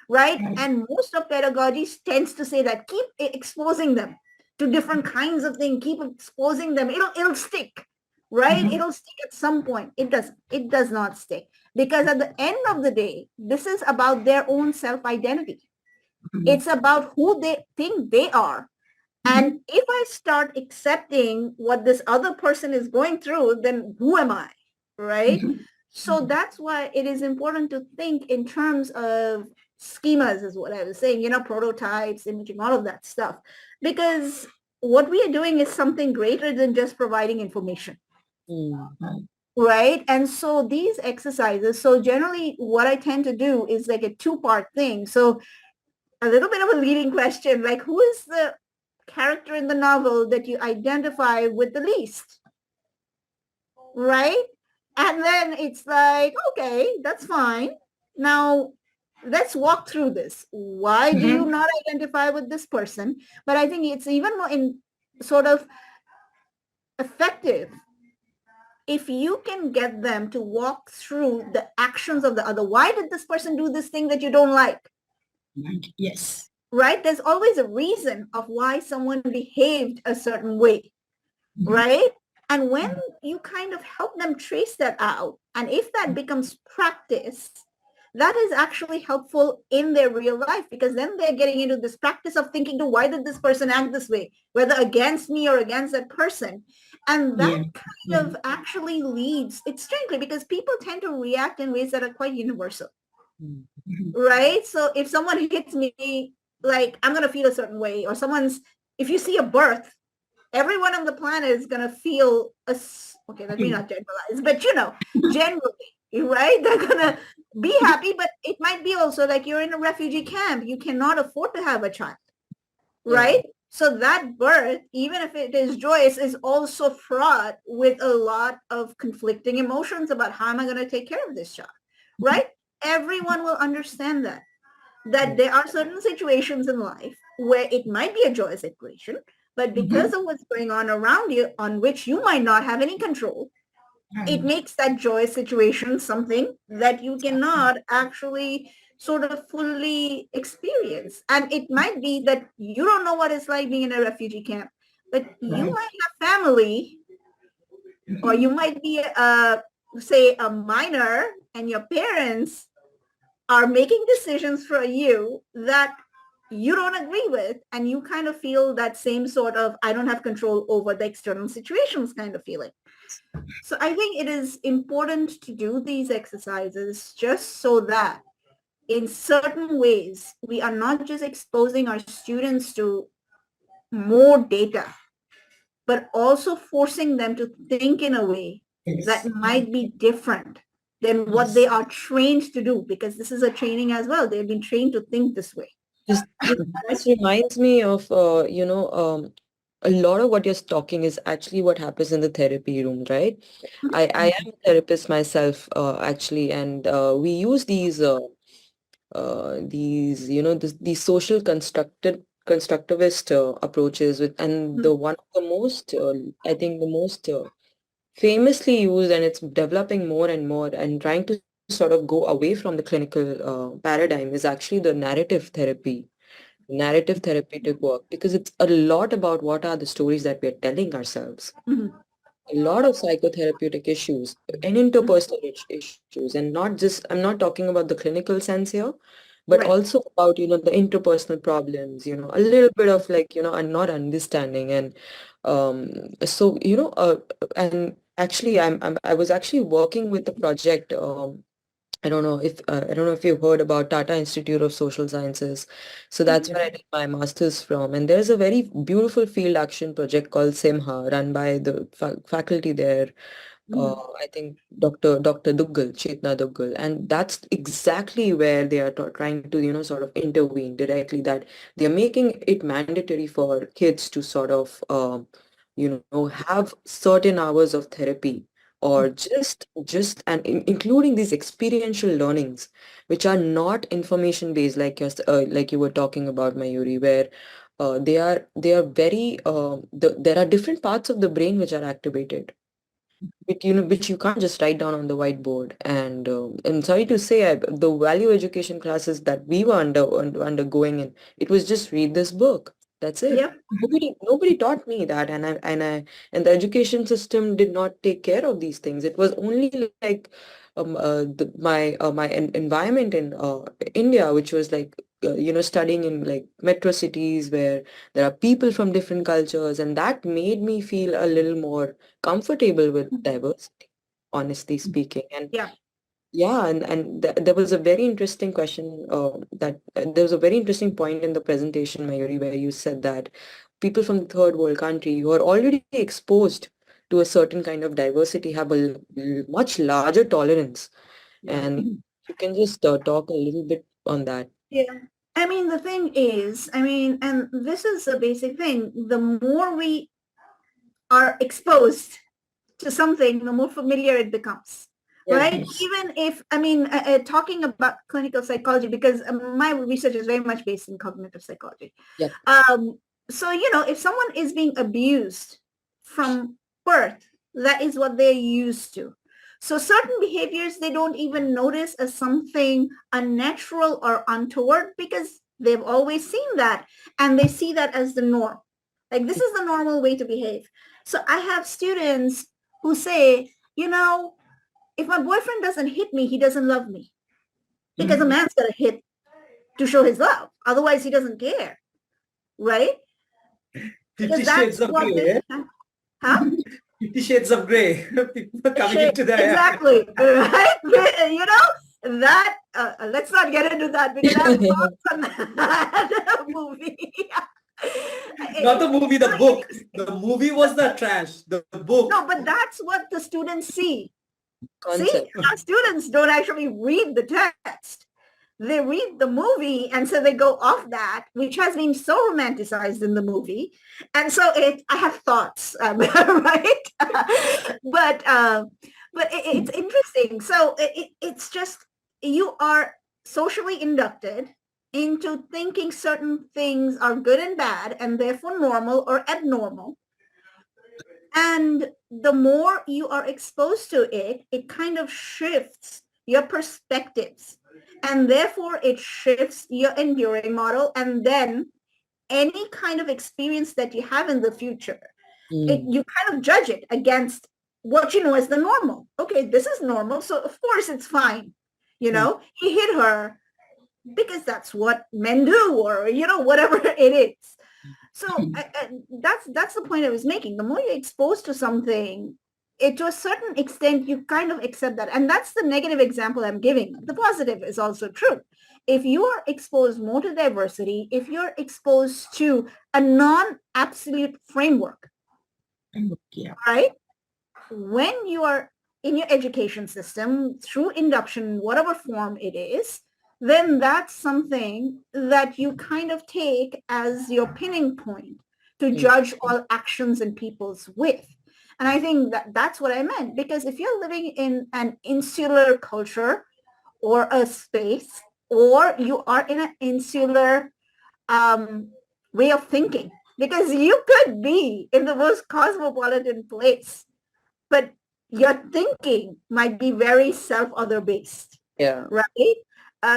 right? And most of pedagogy tends to say that keep exposing them to different kinds of things, keep exposing them. It'll stick, right? It'll stick at some point. It does not stick, because at the end of the day, this is about their own self-identity. It's about who they think they are. And if I start accepting what this other person is going through, then who am I, right? So that's why it is important to think in terms of schemas, is what I was saying, prototypes, imaging, all of that stuff. Because what we are doing is something greater than just providing information. Right? And so these exercises, so generally what I tend to do is like a two-part thing. So a little bit of a leading question, like who is the character in the novel that you identify with the least, right? And then it's like, okay, that's fine. Now let's walk through this. Why do you not identify with this person? But I think it's even more in sort of effective if you can get them to walk through the actions of the other. Why did this person do this thing that you don't like? Yes. Right? There's always a reason of why someone behaved a certain way, right? And when you kind of help them trace that out, and if that becomes practice, that is actually helpful in their real life, because then they're getting into this practice of thinking to why did this person act this way, whether against me or against that person. And that kind of actually leads, it's strangely because people tend to react in ways that are quite universal, right? So if someone hits me, like I'm going to feel a certain way, or if you see a birth, everyone on the planet is going to feel okay, let me not generalize, but generally, right? They're going to be happy, but it might be also like you're in a refugee camp. You cannot afford to have a child, right? So that birth, even if it is joyous, is also fraught with a lot of conflicting emotions about how am I going to take care of this child, right? Everyone will understand that there are certain situations in life where it might be a joyous situation, but because of what's going on around you, on which you might not have any control, it makes that joyous situation something that you cannot actually sort of fully experience. And it might be that you don't know what it's like being in a refugee camp, but you might have family, or you might be, say, a minor, and your parents are making decisions for you that you don't agree with, and you kind of feel that same sort of I don't have control over the external situations kind of feeling. So I think it is important to do these exercises just so that in certain ways we are not just exposing our students to more data, but also forcing them to think in a way that might be different than what they are trained to do, because this is a training as well. They've been trained to think this way. This reminds me of, a lot of what you're talking is actually what happens in the therapy room, right? I am a therapist myself, actually, and we use these, these social constructivist approaches and the one of the most, I think the most famously used, and it's developing more and more and trying to sort of go away from the clinical paradigm, is actually the narrative therapeutic work, because it's a lot about what are the stories that we're telling ourselves. A lot of psychotherapeutic issues and interpersonal issues, and not just, I'm not talking about the clinical sense here, but Right. also about, the interpersonal problems, a little bit of like, and not understanding. And so, and actually I was actually working with the project. I don't know if you've heard about Tata Institute of Social Sciences. So that's where I did my master's from. And there's a very beautiful field action project called SIMHA, run by the faculty there. Mhm. I think Dr. Duggal, Chetna Duggal, and that's exactly where they are trying to, sort of intervene directly. That they're making it mandatory for kids to sort of, have certain hours of therapy, or just and including these experiential learnings, which are not information based, like you were talking about, Mayuri, where they are very there are different parts of the brain which are activated, which you can't just write down on the whiteboard. And sorry to say, the value education classes that we were undergoing, and it was just read this book. That's it. Yep. Nobody taught me that, and the education system did not take care of these things. It was only like my environment in India, which was like studying in like metro cities where there are people from different cultures, and that made me feel a little more comfortable with diversity, honestly speaking. And Yeah. yeah, and there was a very interesting question that there was a very interesting point in the presentation, Mayuri, where you said that people from the third world country who are already exposed to a certain kind of diversity have a much larger tolerance. Yeah. And you can just talk a little bit on that. Yeah. I mean, the thing is, and this is a basic thing, the more we are exposed to something, the more familiar it becomes, Yeah. right? Even if, talking about clinical psychology, because my research is very much based in cognitive psychology. Yep. So, if someone is being abused from birth, that is what they're used to. So certain behaviors they don't even notice as something unnatural or untoward because they've always seen that and they see that as the norm. Like this is the normal way to behave. So I have students who say, if my boyfriend doesn't hit me, he doesn't love me. Because a man's got to hit to show his love. Otherwise, he doesn't care, right? 50 Because that's Shades of what Grey, they, huh? 50 Shades of Grey. People coming Shade. into the Exactly, right? That, let's not get into that because I have thoughts on that movie. Not the movie, the book. The movie was the trash. The book. No, but that's what the students see. See, Concept. our students don't actually read the text. They read the movie and so they go off that, which has been so romanticized in the movie. And so I have thoughts, right? But it's interesting. So it's just, you are socially inducted into thinking certain things are good and bad and therefore normal or abnormal. And the more you are exposed to it, it kind of shifts your perspectives. And therefore, it shifts your enduring model. And then any kind of experience that you have in the future, you kind of judge it against what you know as the normal. Okay, this is normal. So, of course, it's fine. He hit her because that's what men do or, whatever it is. So that's the point I was making. The more you're exposed to something, to a certain extent, you kind of accept that. And that's the negative example I'm giving. The positive is also true. If you are exposed more to diversity, if you're exposed to a non-absolute framework, Yeah. right? When you are in your education system through induction, whatever form it is, then that's something that you kind of take as your pinning point to judge all actions and peoples with. And I think that that's what I meant, because if you're living in an insular culture or a space, or you are in an insular way of thinking, because you could be in the most cosmopolitan place, but your thinking might be very self-other based. Yeah. Right?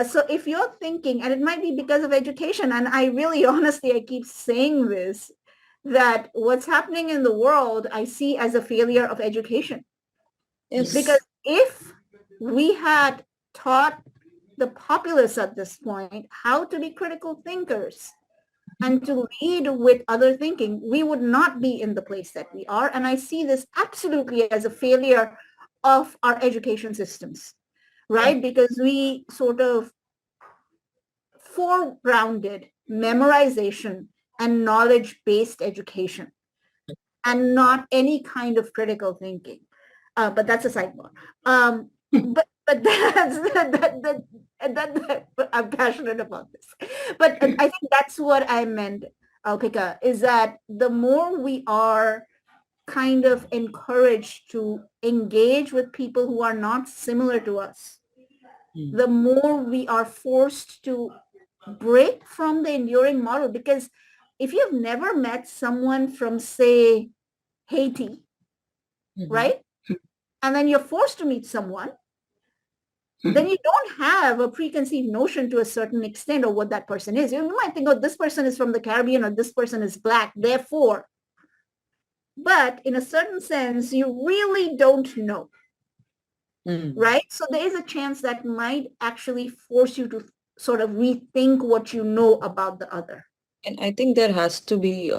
So if you're thinking, and it might be because of education, and I really honestly, I keep saying this, that what's happening in the world, I see as a failure of education. Yes. Because if we had taught the populace at this point how to be critical thinkers and to lead with other thinking, we would not be in the place that we are. And I see this absolutely as a failure of our education systems, right? Because we sort of foregrounded memorization and knowledge-based education and not any kind of critical thinking. But that's a sidebar. But that I'm passionate about this. But I think that's what I meant, Alpika, is that the more we are kind of encouraged to engage with people who are not similar to us, the more we are forced to break from the enduring model. Because if you've never met someone from, say, Haiti, right? And then you're forced to meet someone, then you don't have a preconceived notion to a certain extent of what that person is. You might think, oh, this person is from the Caribbean or this person is Black, therefore. But in a certain sense, you really don't know, right? So there is a chance that might actually force you to sort of rethink what you know about the other. And I think there has to be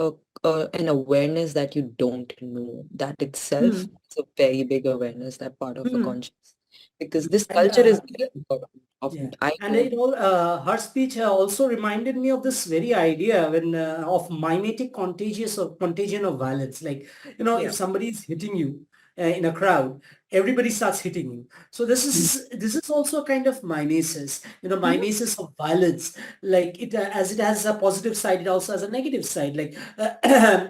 an awareness that you don't know. That itself is a very big awareness, that part of a conscious. Because this culture is very important. And it all, her speech also reminded me of this very idea when of mimetic contagion of violence. Like, if somebody is hitting you in a crowd, everybody starts hitting you. So this is also a kind of mimesis, mimesis of violence. Like as it has a positive side, it also has a negative side. Like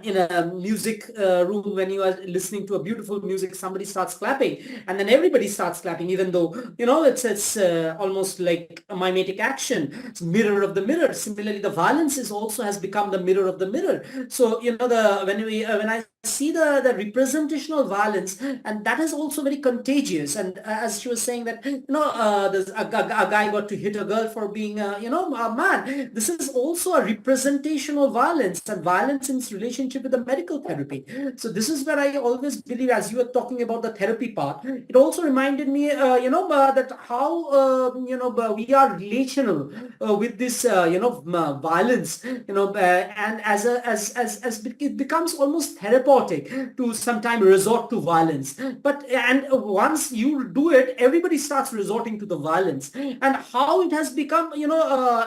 in a music room, when you are listening to a beautiful music, somebody starts clapping, and then everybody starts clapping, even though it's almost like a mimetic action. It's mirror of the mirror. Similarly, the violence also has become the mirror of the mirror. So when I see the representational violence, and that is also very contagious. And as she was saying that there's a guy got to hit a girl for being a man. This is also a representational violence, and violence in its relationship with the medical therapy. So this is where I always believe, as you were talking about the therapy part, it also reminded me that how we are relational with this violence, and as it becomes almost therapeutic to sometimes resort to violence. But once you do it, everybody starts resorting to the violence. And how it has become,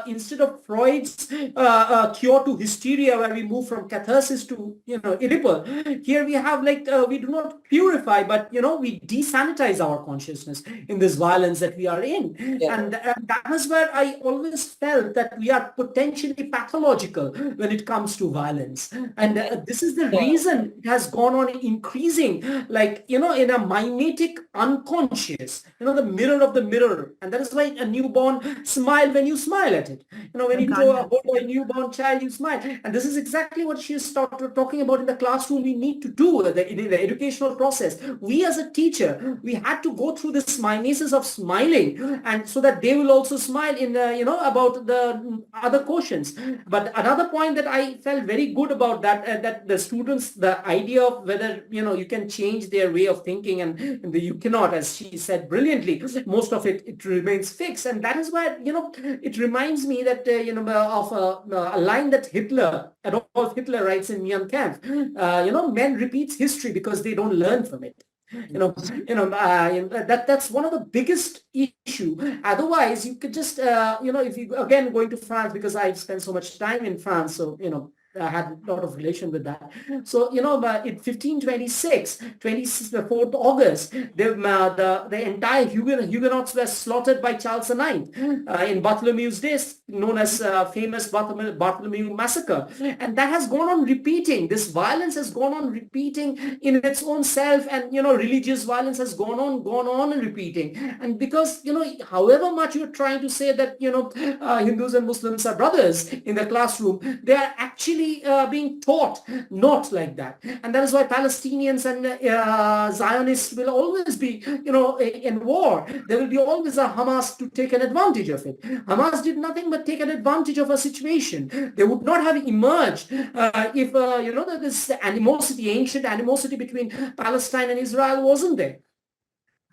instead of Freud's cure to hysteria, where we move from catharsis to Oedipal, here we have we do not purify, but we desanitize our consciousness in this violence that we are in. And that is where I always felt that we are potentially pathological when it comes to violence. And this is the reason it has gone on increasing, in a mimetic unconscious, the mirror of the mirror. And that is why a newborn smile when you smile at it. When you hold a newborn child, you smile. And this is exactly what she is talking about in the classroom. We need to do in the educational process. We as a teacher, we had to go through this mimesis of smiling, and so that they will also smile in about the other questions. But another point that I felt very good about that the students, the idea of whether you can change their way of thinking, and you cannot, as she said brilliantly, most of it remains fixed. And that is why it reminds me that of a line that Adolf Hitler writes in Mein Kampf. Men repeats history because they don't learn from it. That's one of the biggest issue. Otherwise, you could just if you again going to France, because I've spent so much time in France, so I had a lot of relation with that. So, in 1526, 24th August, the entire Huguenots were slaughtered by Charles IX in Bartholomew's days, known as famous Bartholomew Massacre. And that has gone on repeating. This violence has gone on repeating in its own self, and, religious violence has gone on and repeating. And because, however much you're trying to say that, Hindus and Muslims are brothers in the classroom, they are actually being taught not like that. And that is why Palestinians and Zionists will always be, in war. There will be always a Hamas to take an advantage of it. Hamas did nothing but take an advantage of a situation. They would not have emerged if, this animosity, ancient animosity between Palestine and Israel wasn't there.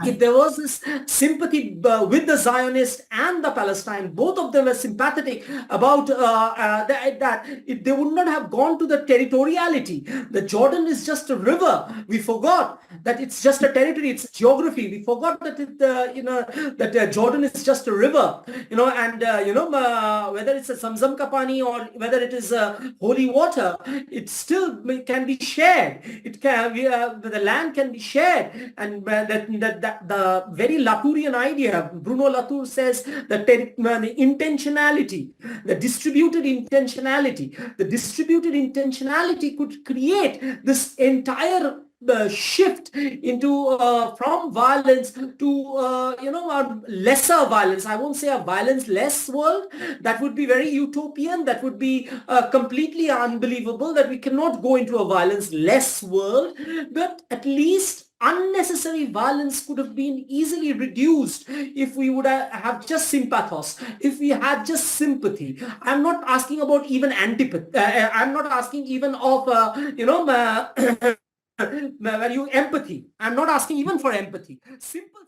if there was this sympathy with the Zionists and the Palestine, both of them were sympathetic about they would not have gone to the territoriality. The Jordan is just a river. We forgot that it's just a territory. It's geography. We forgot that that Jordan is just a river. And whether it's a Zamzam ka pani or whether it is holy water, it still can be shared. It can the land can be shared, and that the very Latourian idea, Bruno Latour says that the intentionality, the distributed intentionality could create this entire shift into from violence to a lesser violence. I won't say a violence-less world. That would be very utopian. That would be completely unbelievable, that we cannot go into a violence-less world. But at least unnecessary violence could have been easily reduced if we would have just sympathos, if we had just sympathy. I'm not asking about even antipathy. I'm not asking even of empathy. I'm not asking even for empathy. Simple